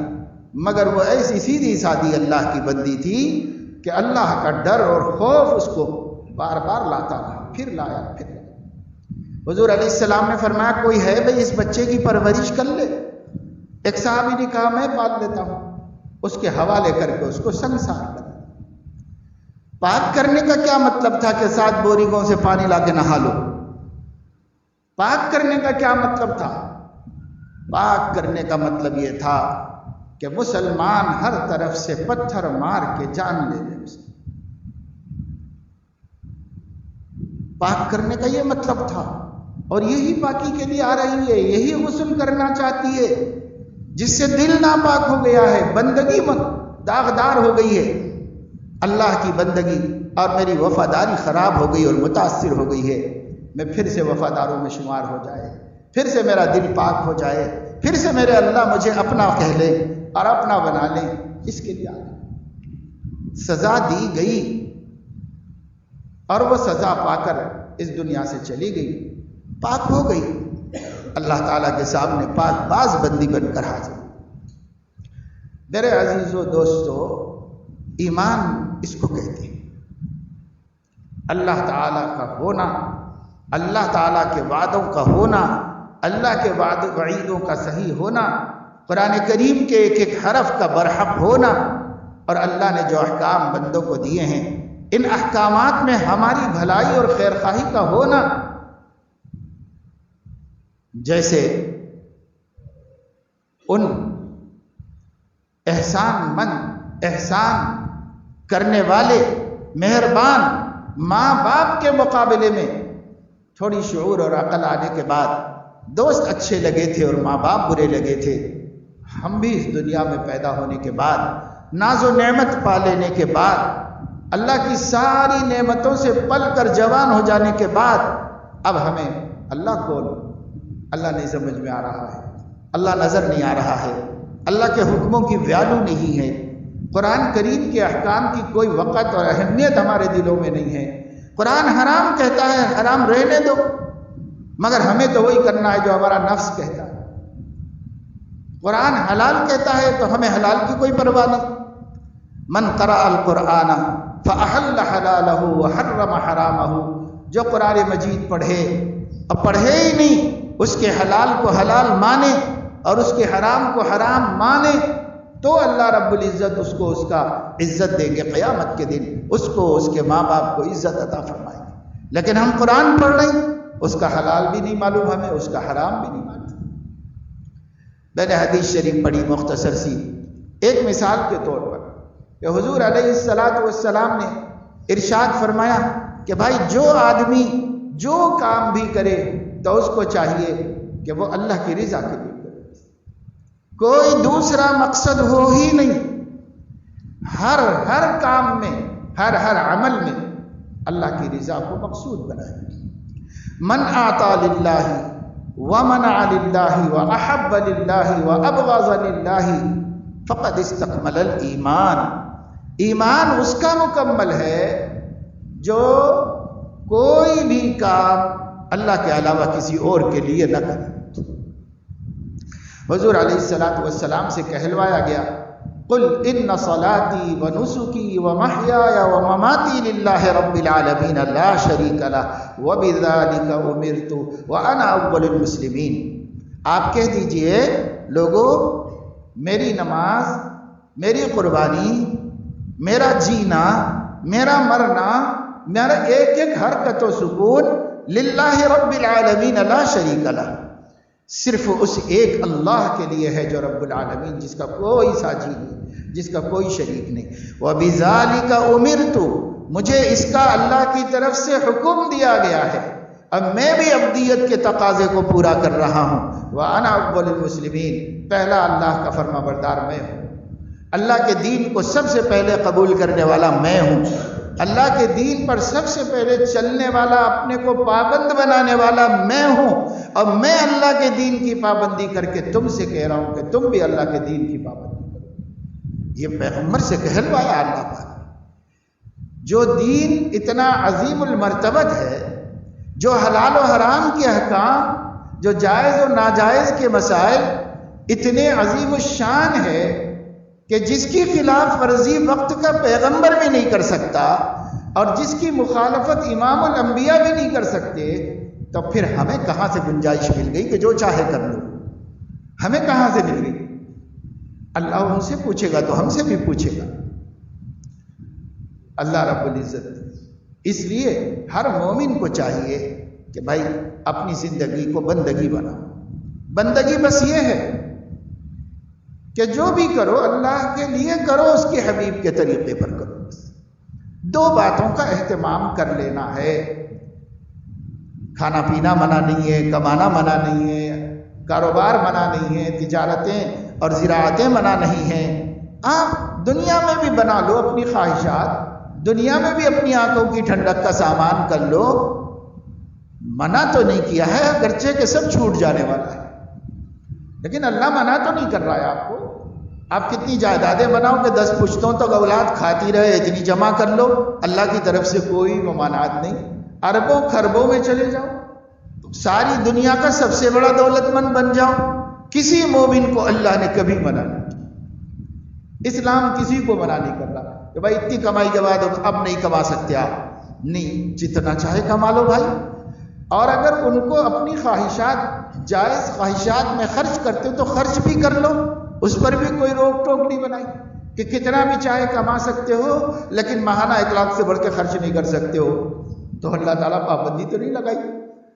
مگر وہ ایسی سیدھی سادی اللہ کی بندی تھی کہ اللہ کا ڈر اور خوف اس کو بار بار لاتا رہا، پھر لایا. حضور علیہ السلام نے فرمایا کوئی ہے بھئی اس بچے کی پرورش کر لے. ایک صحابی نے کہا میں پال لیتا ہوں. اس کے حوالے کر کے اس کو سنسار کر. پاک کرنے کا کیا مطلب تھا کہ 7 بوریگوں سے پانی لا کے نہا لو؟ پاک کرنے کا کیا مطلب تھا؟ پاک کرنے کا مطلب یہ تھا کہ مسلمان ہر طرف سے پتھر مار کے جان لے لے. پاک کرنے کا یہ مطلب تھا، اور یہی پاکی کے لیے آ رہی ہے، یہی غسل کرنا چاہتی ہے. جس سے دل ناپاک ہو گیا ہے، بندگی داغدار ہو گئی ہے، اللہ کی بندگی اور میری وفاداری خراب ہو گئی اور متاثر ہو گئی ہے. میں پھر سے وفاداروں میں شمار ہو جائے، پھر سے میرا دل پاک ہو جائے، پھر سے میرے اللہ مجھے اپنا کہہ لے اور اپنا بنا لے. اس کے لیے سزا دی گئی اور وہ سزا پا کر اس دنیا سے چلی گئی، پاک ہو گئی، اللہ تعالیٰ کے سامنے پاک باز بندی بن کر حاضر. میرے عزیزو دوستو، ایمان اس کو کہتے ہیں. اللہ تعالیٰ کا ہونا، اللہ تعالیٰ کے وعدوں کا ہونا، اللہ کے وعیدوں کا صحیح ہونا، قرآن کریم کے ایک ایک حرف کا برحق ہونا، اور اللہ نے جو احکام بندوں کو دیے ہیں ان احکامات میں ہماری بھلائی اور خیر خواہی کا ہونا. جیسے ان احسان مند، احسان کرنے والے، مہربان ماں باپ کے مقابلے میں تھوڑی شعور اور عقل آنے کے بعد دوست اچھے لگے تھے اور ماں باپ برے لگے تھے. ہم بھی اس دنیا میں پیدا ہونے کے بعد ناز و نعمت پا لینے کے بعد، اللہ کی ساری نعمتوں سے پل کر جوان ہو جانے کے بعد، اب ہمیں اللہ کون، اللہ نہیں سمجھ میں آ رہا ہے، اللہ نظر نہیں آ رہا ہے، اللہ کے حکموں کی ویلیو نہیں ہے، قرآن کریم کے احکام کی کوئی وقت اور اہمیت ہمارے دلوں میں نہیں ہے۔ قرآن حرام کہتا ہے، حرام رہنے دو، مگر ہمیں تو وہی کرنا ہے جو ہمارا نفس کہتا ہے۔ قرآن حلال کہتا ہے تو ہمیں حلال کی کوئی پرواہ نہیں۔ من قرأ القرآن فأحل حلالہ وحرم حرامہ، جو قرآن مجید پڑھے اور پڑھے ہی نہیں، اس کے حلال کو حلال مانے اور اس کے حرام کو حرام مانے، تو اللہ رب العزت اس کو اس کا عزت دیں گے قیامت کے دن، اس کو اس کے ماں باپ کو عزت عطا فرمائیں گے۔ لیکن ہم قرآن پڑھ رہے ہیں، اس کا حلال بھی نہیں معلوم ہمیں، اس کا حرام بھی نہیں معلوم۔ میں نے حدیث شریف پڑھی مختصر سی، ایک مثال کے طور پر کہ حضور علیہ السلام نے ارشاد فرمایا کہ بھائی جو آدمی جو کام بھی کرے تو اس کو چاہیے کہ وہ اللہ کی رضا کے لیے کرے، کوئی دوسرا مقصد ہو ہی نہیں، ہر کام میں، ہر عمل میں اللہ کی رضا کو مقصود بنائے۔ من اعطى للہ ومنع للہ واحب للہ وابغض للہ فقد استکمل الایمان، ایمان اس کا مکمل ہے جو کوئی بھی کام اللہ کے علاوہ کسی اور کے لیے نہ کرے۔ حضور علیہ السلام سے کہلوایا گیا، قل ان صلاتی ونسکی ومحیای ومماتی للہ رب العالمین لا شریک لہ وبذالک امرت وانا اول المسلمین۔ آپ کہہ دیجئے لوگو، میری نماز، میری قربانی، میرا جینا، میرا مرنا، میرا ایک ایک حرکت و سکون للہ رب العالمین لا شریک لہ، صرف اس ایک اللہ کے لیے ہے جو رب العالمین، جس کا کوئی ساجی نہیں، جس کا کوئی شریک نہیں۔ وَبِذَالِكَ أُمِرْتُ، مجھے اس کا اللہ کی طرف سے حکم دیا گیا ہے، اب میں بھی عبدیت کے تقاضے کو پورا کر رہا ہوں۔ وَأَنَا أَوَّلُ الْمُسْلِمِينَ، پہلا اللہ کا فرما بردار میں ہوں، اللہ کے دین کو سب سے پہلے قبول کرنے والا میں ہوں، اللہ کے دین پر سب سے پہلے چلنے والا، اپنے کو پابند بنانے والا میں ہوں، اور میں اللہ کے دین کی پابندی کر کے تم سے کہہ رہا ہوں کہ تم بھی اللہ کے دین کی پابندی کرو۔ یہ پیغمبر سے کہلوایا اللہ پاک، جو دین اتنا عظیم المرتبت ہے، جو حلال و حرام کے احکام، جو جائز و ناجائز کے مسائل اتنے عظیم الشان ہے کہ جس کی خلاف ورزی وقت کا پیغمبر بھی نہیں کر سکتا اور جس کی مخالفت امام الانبیاء بھی نہیں کر سکتے، تو پھر ہمیں کہاں سے گنجائش مل گئی کہ جو چاہے کر لو؟ ہمیں کہاں سے مل گئی؟ اللہ ان سے پوچھے گا تو ہم سے بھی پوچھے گا اللہ رب العزت۔ اس لیے ہر مومن کو چاہیے کہ بھائی اپنی زندگی کو بندگی بناؤ۔ بندگی بس یہ ہے کہ جو بھی کرو اللہ کے لیے کرو، اس کے حبیب کے طریقے پر کرو۔ دو باتوں کا اہتمام کر لینا ہے، کھانا پینا منع نہیں ہے، کمانا منع نہیں ہے، کاروبار منع نہیں ہے، تجارتیں اور زراعتیں منع نہیں ہیں۔ آپ دنیا میں بھی بنا لو اپنی خواہشات، دنیا میں بھی اپنی آنکھوں کی ٹھنڈک کا سامان کر لو، منع تو نہیں کیا ہے، اگرچہ کہ سب چھوٹ جانے والا ہے، لیکن اللہ منع تو نہیں کر رہا ہے آپ کو۔ آپ کتنی جائیدادیں بناؤ کہ 10 پشتوں تک اولاد کھاتی رہے، اتنی جمع کر لو، اللہ کی طرف سے کوئی ممانعت نہیں۔ اربوں خربوں میں چلے جاؤ، ساری دنیا کا سب سے بڑا دولت مند بن جاؤ، کسی مومن کو اللہ نے کبھی منع نہیں کیا۔ اسلام کسی کو منع نہیں کر رہا کہ بھائی اتنی کمائی کے بعد اب نہیں کما سکتے آپ، نہیں، جتنا چاہے کما لو بھائی۔ اور اگر ان کو اپنی خواہشات، جائز خواہشات میں خرچ کرتے ہو تو خرچ بھی کر لو، اس پر بھی کوئی روک ٹوک نہیں بنائی کہ کتنا بھی چاہے کما سکتے ہو لیکن ماہانہ 1 لاکھ سے بڑھ کے خرچ نہیں کر سکتے ہو، تو اللہ تعالیٰ پابندی تو نہیں لگائی،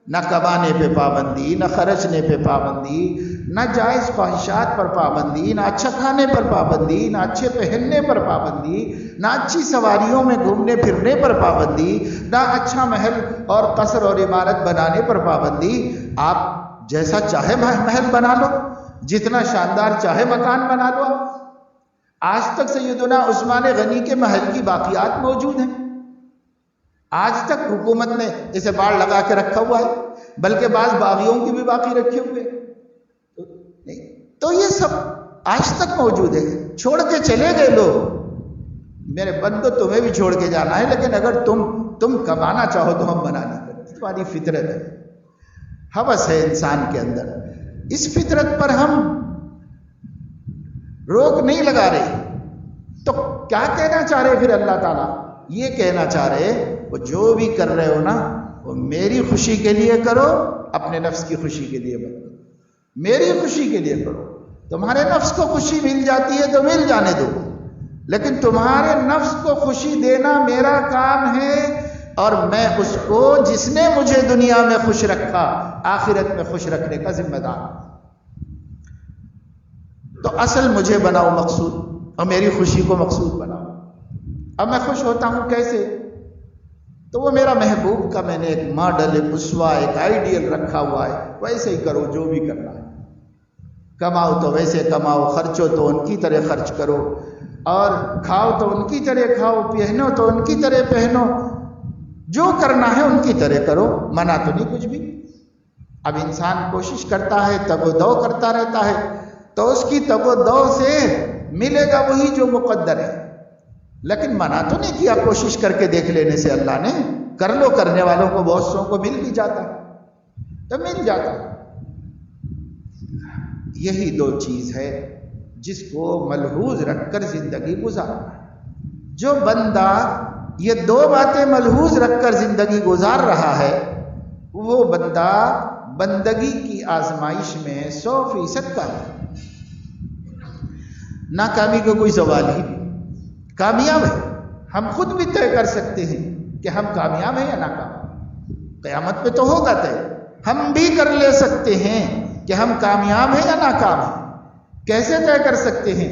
نہ کمانے پہ پابندی، نہ خرچنے پہ پابندی، نہ جائز خواہشات پر پابندی، نہ اچھا کھانے پر پابندی، نہ اچھے پہننے پر پابندی، نہ اچھی سواریوں میں گھومنے پھرنے پر پابندی، نہ اچھا محل اور قصر اور عمارت بنانے پر پابندی۔ آپ جیسا چاہے محل بنا لو، جتنا شاندار چاہے مکان بنا لو، آج تک سیدنا عثمان غنی کے محل کی باقیات موجود ہیں، آج تک حکومت نے اسے باڑ لگا کے رکھا ہوا ہے، بلکہ بعض باغیوں کی بھی باقی رکھے ہوئے، تو یہ سب آج تک موجود ہے۔ چھوڑ کے چلے گئے لوگ، میرے بندو تمہیں بھی چھوڑ کے جانا ہے، لیکن اگر تم کمانا چاہو تو ہم منع نہیں کرتے، تمہاری فطرت ہے، ہوس ہے انسان کے اندر، اس فطرت پر ہم روک نہیں لگا رہے۔ تو کیا کہنا چاہ رہے پھر اللہ تعالیٰ؟ یہ کہنا چاہ رہے وہ جو بھی کر رہے ہو نا وہ میری خوشی کے لیے کرو، اپنے نفس کی خوشی کے لیے مت کرو، میری خوشی کے لیے کرو۔ تمہارے نفس کو خوشی مل جاتی ہے تو مل جانے دو، لیکن تمہارے نفس کو خوشی دینا میرا کام ہے، اور میں اس کو جس نے مجھے دنیا میں خوش رکھا آخرت میں خوش رکھنے کا ذمہ دار ہوں۔ تو اصل مجھے بناؤ مقصود، اور میری خوشی کو مقصود بناؤ۔ اب میں خوش ہوتا ہوں کیسے؟ تو وہ میرا محبوب کا میں نے ایک ماڈل، ایک اسوہ، ایک آئیڈیل رکھا ہوا ہے، ویسے ہی کرو جو بھی کرنا ہے۔ کماؤ تو ویسے کماؤ، خرچو تو ان کی طرح خرچ کرو، اور کھاؤ تو ان کی طرح کھاؤ، پہنو تو ان کی طرح پہنو، جو کرنا ہے ان کی طرح کرو، منع تو نہیں کچھ بھی۔ اب انسان کوشش کرتا ہے، تگ و دو کرتا رہتا ہے، تو اس کی تگ و دو سے ملے گا وہی جو مقدر ہے، لیکن منع تو نہیں کیا کوشش کر کے دیکھ لینے سے اللہ نے۔ کر لو، کرنے والوں کو بہت سو کو مل بھی جاتا ہے، تو مل جاتا ہے۔ یہی دو چیز ہے جس کو ملحوظ رکھ کر زندگی گزارنا ہے۔ جو بندہ یہ دو باتیں ملحوظ رکھ کر زندگی گزار رہا ہے، وہ بندہ بندگی کی آزمائش میں 100% کامیاب، ناکامی کا کوئی سوال ہی نہیں، کامیاب ہے۔ ہم خود بھی طے کر سکتے ہیں کہ ہم کامیاب ہیں یا ناکام، قیامت پہ تو ہوگا طے۔ ہم بھی کر لے سکتے ہیں کہ ہم کامیاب ہیں یا ناکام ہیں۔ کیسے طے کر سکتے ہیں؟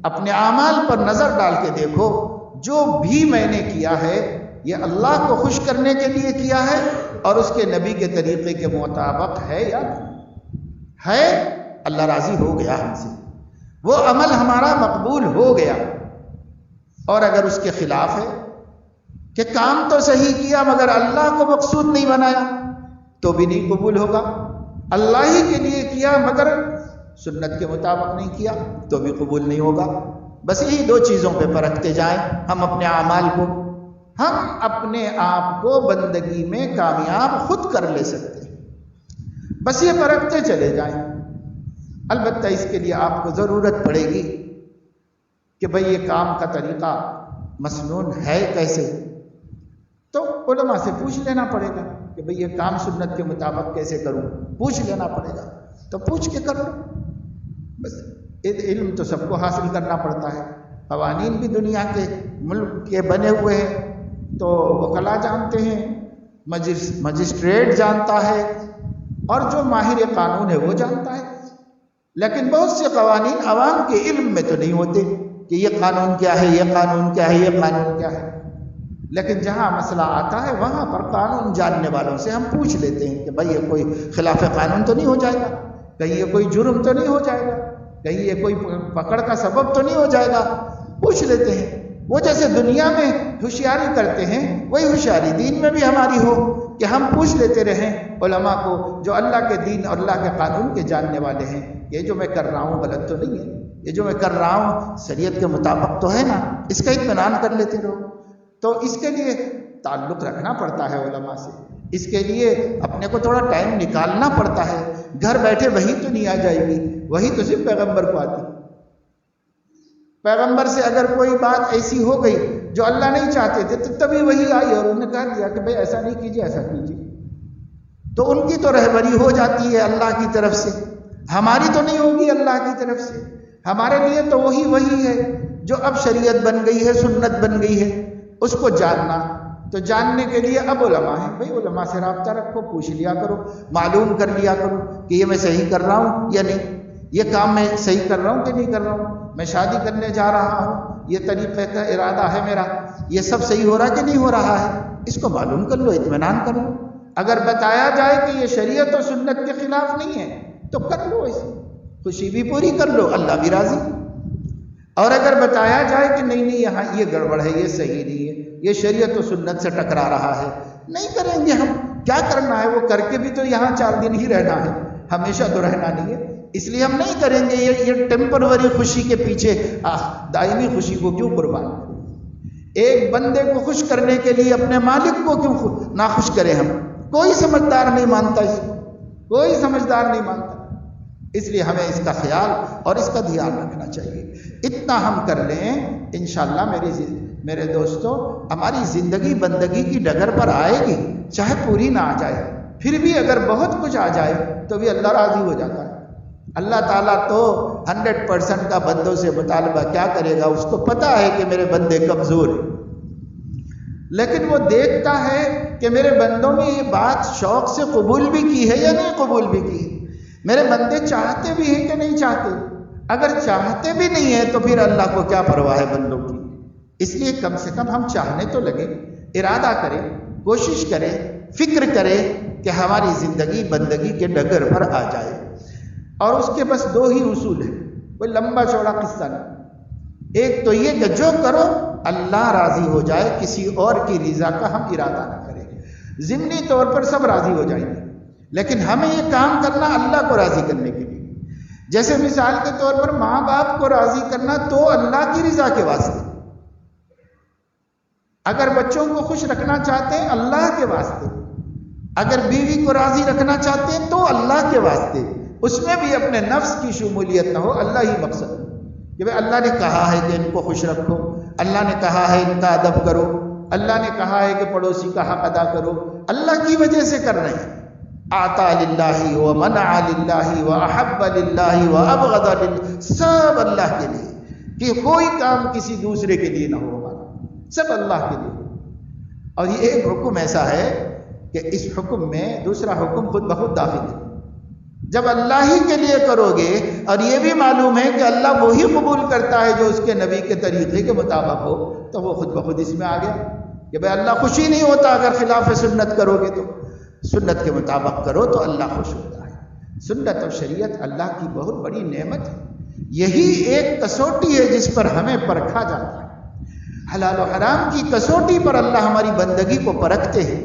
اپنے اعمال پر نظر ڈال کے دیکھو، جو بھی میں نے کیا ہے یہ اللہ کو خوش کرنے کے لیے کیا ہے اور اس کے نبی کے طریقے کے مطابق ہے یا نہیں ہے؟ اللہ راضی ہو گیا ہم سے، وہ عمل ہمارا مقبول ہو گیا۔ اور اگر اس کے خلاف ہے کہ کام تو صحیح کیا مگر اللہ کو مقصود نہیں بنایا، تو بھی نہیں قبول ہوگا۔ اللہ ہی کے لیے کیا مگر سنت کے مطابق نہیں کیا، تو بھی قبول نہیں ہوگا۔ بس یہی دو چیزوں پہ پرکھتے جائیں ہم اپنے اعمال کو، ہم اپنے آپ کو بندگی میں کامیاب خود کر لے سکتے ہیں، بس یہ پرکھتے چلے جائیں۔ البتہ اس کے لیے آپ کو ضرورت پڑے گی کہ بھئی یہ کام کا طریقہ مسنون ہے کیسے، تو علماء سے پوچھ لینا پڑے گا کہ بھئی یہ کام سنت کے مطابق کیسے کروں، پوچھ لینا پڑے گا، تو پوچھ کے کر لو۔ بس علم تو سب کو حاصل کرنا پڑتا ہے، قوانین بھی دنیا کے ملک کے بنے ہوئے ہیں تو وکلا جانتے ہیں، مجسٹریٹ جانتا ہے، اور جو ماہر قانون ہے وہ جانتا ہے، لیکن بہت سے قوانین عوام کے علم میں تو نہیں ہوتے کہ یہ قانون کیا ہے، یہ قانون کیا ہے، یہ قانون کیا ہے۔ لیکن جہاں مسئلہ آتا ہے وہاں پر قانون جاننے والوں سے ہم پوچھ لیتے ہیں کہ بھائی یہ کوئی خلاف قانون تو نہیں ہو جائے گا، کہیں یہ کوئی جرم تو نہیں ہو جائے گا، کہیں یہ کوئی پکڑ کا سبب تو نہیں ہو جائے گا، پوچھ لیتے ہیں۔ وہ جیسے دنیا میں ہوشیاری کرتے ہیں وہی ہوشیاری دین میں بھی ہماری ہو کہ ہم پوچھ لیتے رہیں علماء کو جو اللہ کے دین اور اللہ کے قانون کے جاننے والے ہیں، یہ جو میں کر رہا ہوں غلط تو نہیں ہے، یہ جو میں کر رہا ہوں شریعت کے مطابق تو ہے نا، اس کا اطمینان کر لیتے رہو۔ تو اس کے لیے تعلق رکھنا پڑتا ہے علماء سے، اس کے لیے اپنے کو تھوڑا ٹائم نکالنا پڑتا ہے۔ گھر بیٹھے وہی تو نہیں آ جائے گی، وہی تو صرف پیغمبر کو آتی۔ پیغمبر سے اگر کوئی بات ایسی ہو گئی جو اللہ نہیں چاہتے تھے تو تبھی وہی آئی اور انہوں نے کہہ دیا کہ بھئی ایسا نہیں کیجیے، ایسا کیجیے، تو ان کی تو رہبری ہو جاتی ہے اللہ کی طرف سے، ہماری تو نہیں ہوگی اللہ کی طرف سے۔ ہمارے لیے تو وہی ہے جو اب شریعت بن گئی ہے، سنت بن گئی ہے، اس کو جاننا۔ تو جاننے کے لیے اب علماء ہیں، بھئی علماء سے رابطہ رکھو، پوچھ لیا کرو، معلوم کر لیا کرو کہ یہ میں صحیح کر رہا ہوں یا نہیں، یہ کام میں صحیح کر رہا ہوں کہ نہیں کر رہا ہوں، میں شادی کرنے جا رہا ہوں، یہ طریقے کا ارادہ ہے میرا، یہ سب صحیح ہو رہا کہ نہیں ہو رہا ہے، اس کو معلوم کر لو، اطمینان کر لو۔ اگر بتایا جائے کہ یہ شریعت و سنت کے خلاف نہیں ہے تو کر لو، اسے خوشی بھی پوری کر لو، اللہ بھی راضی۔ اور اگر بتایا جائے کہ نہیں یہاں یہ گڑبڑ ہے، یہ صحیح نہیں ہے، یہ شریعت و سنت سے ٹکرا رہا ہے، نہیں کریں گے ہم۔ کیا کرنا ہے؟ وہ کر کے بھی تو یہاں 4 دن ہی رہنا ہے، ہمیشہ تو رہنا نہیں ہے، اس لیے ہم نہیں کریں گے۔ یہ ٹیمپروری خوشی کے پیچھے دائمی خوشی کو کیوں قربان کریں؟ ایک بندے کو خوش کرنے کے لیے اپنے مالک کو کیوں ناخوش کریں ہم؟ کوئی سمجھدار نہیں مانتا اس کو، کوئی سمجھدار نہیں مانتا۔ اس لیے ہمیں اس کا خیال اور اس کا دھیان رکھنا چاہیے۔ اتنا ہم کر لیں انشاءاللہ میرے دوستو، ہماری زندگی بندگی کی ڈگر پر آئے گی، چاہے پوری نہ آ جائے، پھر بھی اگر بہت کچھ آ جائے تو بھی اللہ راضی ہو جاتا ہے۔ اللہ تعالیٰ تو 100% کا بندوں سے مطالبہ کیا کرے گا؟ اس کو پتا ہے کہ میرے بندے کمزور ہیں، لیکن وہ دیکھتا ہے کہ میرے بندوں نے یہ بات شوق سے قبول بھی کی ہے یا نہیں قبول بھی کی ہے، میرے بندے چاہتے بھی ہیں کہ نہیں چاہتے۔ اگر چاہتے بھی نہیں ہیں تو پھر اللہ کو کیا پرواہ ہے بندوں کی؟ اس لیے کم سے کم ہم چاہنے تو لگے، ارادہ کریں، کوشش کریں، فکر کریں کہ ہماری زندگی بندگی کے ڈگر پر آ جائے۔ اور اس کے بس 2 ہی اصول ہیں، کوئی لمبا چوڑا قصہ نہیں۔ ایک تو یہ کہ جو کرو اللہ راضی ہو جائے، کسی اور کی رضا کا ہم ارادہ نہ کریں۔ ضمنی طور پر سب راضی ہو جائیں گے، لیکن ہمیں یہ کام کرنا اللہ کو راضی کرنے کے لیے۔ جیسے مثال کے طور پر ماں باپ کو راضی کرنا تو اللہ کی رضا کے واسطے، اگر بچوں کو خوش رکھنا چاہتے ہیں اللہ کے واسطے، اگر بیوی کو راضی رکھنا چاہتے ہیں تو اللہ کے واسطے، اس میں بھی اپنے نفس کی شمولیت نہ ہو، اللہ ہی مقصد کہ بھئی اللہ نے کہا ہے کہ ان کو خوش رکھو، اللہ نے کہا ہے ان کا ادب کرو، اللہ نے کہا ہے کہ پڑوسی کا حق ادا کرو، اللہ کی وجہ سے کر رہے ہیں۔ آتا للہ و منع للہ و احب للہ و ابغض للہ، سب اللہ کے لیے، کہ کوئی کام کسی دوسرے کے لیے نہ ہو، سب اللہ کے لیے۔ اور یہ ایک حکم ایسا ہے کہ اس حکم میں دوسرا حکم خود بخود داخل ہے۔ جب اللہ ہی کے لیے کرو گے، اور یہ بھی معلوم ہے کہ اللہ وہی قبول کرتا ہے جو اس کے نبی کے طریقے کے مطابق ہو، تو وہ خود بخود اس میں آ گیا کہ بھئی اللہ خوشی نہیں ہوتا اگر خلاف سنت کرو گے، تو سنت کے مطابق کرو تو اللہ خوش ہوتا ہے۔ سنت اور شریعت اللہ کی بہت بڑی نعمت ہے، یہی ایک کسوٹی ہے جس پر ہمیں پرکھا جاتا ہے۔ حلال و حرام کی کسوٹی پر اللہ ہماری بندگی کو پرکھتے ہیں۔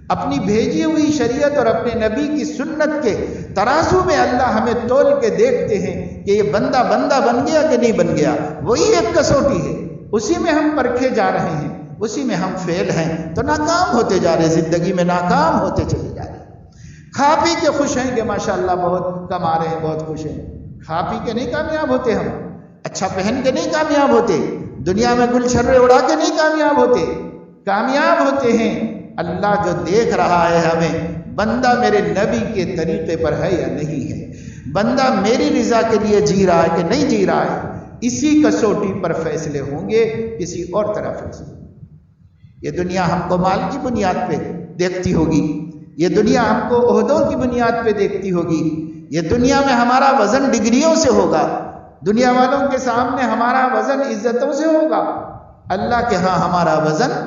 اپنی بھیجی ہوئی شریعت اور اپنے نبی کی سنت کے ترازو میں اللہ ہمیں تول کے دیکھتے ہیں کہ یہ بندہ بن گیا کہ نہیں بن گیا، وہی ایک کسوٹی ہے، اسی میں ہم پرکھے جا رہے ہیں، اسی میں ہم فیل ہیں تو ناکام ہوتے جا رہے، زندگی میں ناکام ہوتے چلے جا رہے۔ کھا پی کے خوش ہیں کہ ماشاءاللہ بہت کما رہے ہیں، بہت خوش ہیں، کھا پی کے نہیں کامیاب ہوتے، ہم اچھا پہن کے نہیں کامیاب ہوتے، دنیا میں گل چھرے اڑا کے نہیں کامیاب ہوتے، کامیاب ہوتے ہیں اللہ جو دیکھ رہا ہے ہمیں، بندہ میرے نبی کے طریقے پر ہے یا نہیں ہے، بندہ میری رضا کے لیے جی رہا ہے کہ نہیں جی رہا ہے۔ اسی کسوٹی پر فیصلے ہوں گے، کسی اور طرح فیصلے۔ یہ دنیا ہم کو مال کی بنیاد پہ دیکھتی ہوگی، یہ دنیا ہم کو عہدوں کی بنیاد پہ دیکھتی ہوگی، یہ دنیا میں ہمارا وزن ڈگریوں سے ہوگا، دنیا والوں کے سامنے ہمارا وزن عزتوں سے ہوگا، اللہ کے ہاں ہمارا وزن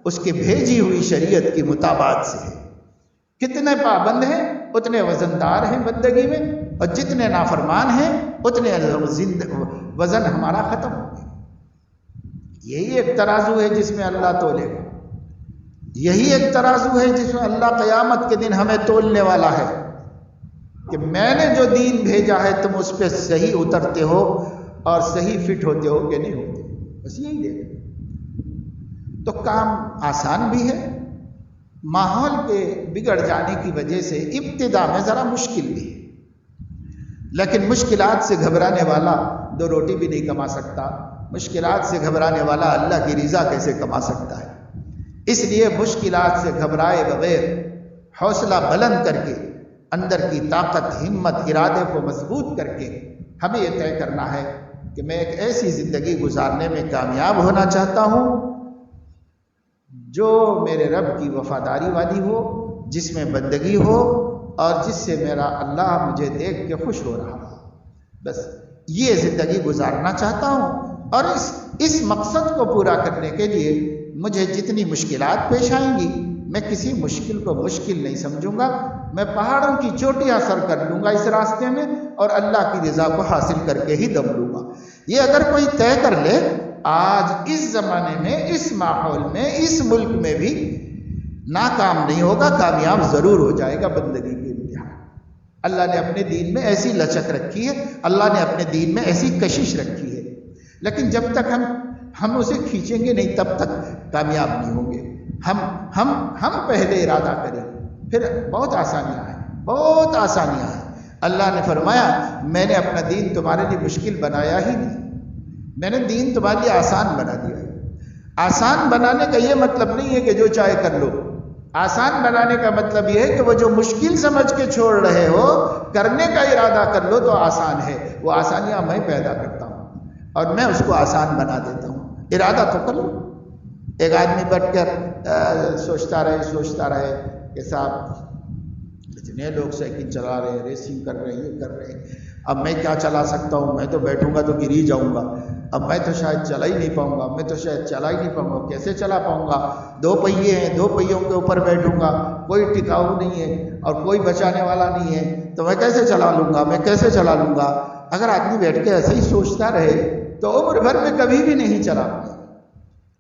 اس کے بھیجی ہوئی شریعت کی مطابقت سے ہے۔ کتنے پابند ہیں اتنے وزندار ہیں بندگی میں، اور جتنے نافرمان ہیں اتنے وزن ہمارا ختم ہو گیا۔ یہی ایک ترازو ہے جس میں اللہ تولے گا، یہی ایک ترازو ہے جس میں اللہ قیامت کے دن ہمیں تولنے والا ہے کہ میں نے جو دین بھیجا ہے تم اس پہ صحیح اترتے ہو اور صحیح فٹ ہوتے ہو کہ نہیں ہوتے، بس یہی دیکھ۔ تو کام آسان بھی ہے، ماحول کے بگڑ جانے کی وجہ سے ابتدا میں ذرا مشکل بھی ہے، لیکن مشکلات سے گھبرانے والا 2 روٹی بھی نہیں کما سکتا، مشکلات سے گھبرانے والا اللہ کی رضا کیسے کما سکتا ہے؟ اس لیے مشکلات سے گھبرائے بغیر حوصلہ بلند کر کے، اندر کی طاقت، ہمت، ارادے کو مضبوط کر کے ہمیں یہ طے کرنا ہے کہ میں ایک ایسی زندگی گزارنے میں کامیاب ہونا چاہتا ہوں جو میرے رب کی وفاداری والی ہو، جس میں بندگی ہو، اور جس سے میرا اللہ مجھے دیکھ کے خوش ہو رہا ہو۔ بس یہ زندگی گزارنا چاہتا ہوں، اور اس مقصد کو پورا کرنے کے لیے مجھے جتنی مشکلات پیش آئیں گی، میں کسی مشکل کو مشکل نہیں سمجھوں گا، میں پہاڑوں کی چوٹیاں سر کر لوں گا اس راستے میں، اور اللہ کی رضا کو حاصل کر کے ہی دم لوں گا۔ یہ اگر کوئی طے کر لے، آج اس زمانے میں، اس ماحول میں، اس ملک میں بھی ناکام نہیں ہوگا، کامیاب ضرور ہو جائے گا بندگی کے امتحان۔ اللہ نے اپنے دین میں ایسی لچک رکھی ہے، اللہ نے اپنے دین میں ایسی کشش رکھی ہے، لیکن جب تک ہم اسے کھینچیں گے نہیں تب تک کامیاب نہیں ہوں گے۔ ہم پہلے ارادہ کریں، پھر بہت آسانیاں ہیں، بہت آسانیاں ہیں۔ اللہ نے فرمایا میں نے اپنا دین تمہارے لیے مشکل بنایا ہی نہیں، میں نے دین تمہارے لیے آسان بنا دیا ہے۔ آسان بنانے کا یہ مطلب نہیں ہے کہ جو چاہے کر لو، آسان بنانے کا مطلب یہ ہے کہ وہ جو مشکل سمجھ کے چھوڑ رہے ہو، کرنے کا ارادہ کر لو تو آسان ہے۔ وہ آسانیاں میں پیدا کرتا ہوں اور میں اس کو آسان بنا دیتا ہوں، ارادہ تو کر لو۔ ایک آدمی بیٹھ کر سوچتا رہے کہ صاحب اتنے لوگ سائیکل چلا رہے ہیں، ریسنگ کر رہے ہیں، یہ کر رہے ہیں، اب میں کیا چلا سکتا ہوں؟ میں تو بیٹھوں گا تو گر ہی جاؤں گا، اب میں تو شاید چلا ہی نہیں پاؤں گا، کیسے چلا پاؤں گا؟ 2 پہیے ہیں، 2 پہیوں کے اوپر بیٹھوں گا، کوئی ٹکاؤ نہیں ہے اور کوئی بچانے والا نہیں ہے، تو میں کیسے چلا لوں گا؟ اگر آدمی بیٹھ کے ایسے ہی سوچتا رہے تو عمر بھر میں کبھی بھی نہیں چلا پائے۔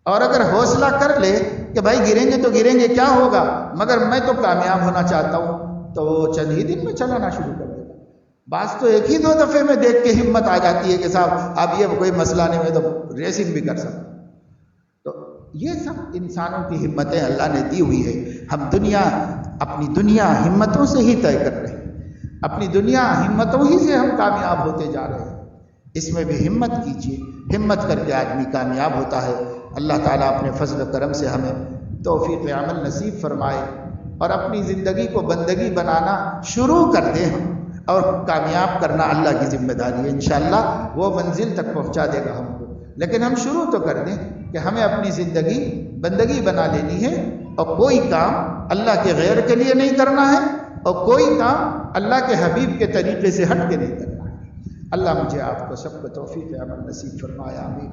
اور اگر حوصلہ کر لے کہ بھائی گریں گے تو گریں گے، کیا ہوگا، مگر میں تو کامیاب ہونا چاہتا ہوں، تو وہ چند ہی دن میں چلانا شروع کر دے گا۔ بعض تو 1 ہی 2 دفعے میں دیکھ کے ہمت آ جاتی ہے کہ صاحب اب یہ کوئی مسئلہ نہیں، میں تو ریسنگ بھی کر سکتا ہوں۔ تو یہ سب انسانوں کی ہمتیں اللہ نے دی ہوئی ہے۔ ہم اپنی دنیا ہمتوں سے ہی طے کر رہے ہیں، اپنی دنیا ہمتوں ہی سے ہم کامیاب ہوتے جا رہے ہیں۔ اس میں بھی ہمت کیجیے، ہمت کر کے آدمی کامیاب ہوتا ہے۔ اللہ تعالیٰ اپنے فضل و کرم سے ہمیں توفیق عمل نصیب فرمائے اور اپنی زندگی کو بندگی بنانا شروع کر دیں ہم، اور کامیاب کرنا اللہ کی ذمہ داری ہے۔ انشاءاللہ وہ منزل تک پہنچا دے گا ہم کو، لیکن ہم شروع تو کر دیں کہ ہمیں اپنی زندگی بندگی بنا لینی ہے، اور کوئی کام اللہ کے غیر کے لیے نہیں کرنا ہے، اور کوئی کام اللہ کے حبیب کے طریقے سے ہٹ کے نہیں کرنا ہے۔ اللہ مجھے آپ کو سب کو توفیق عمل نصیب فرمائے، آمین۔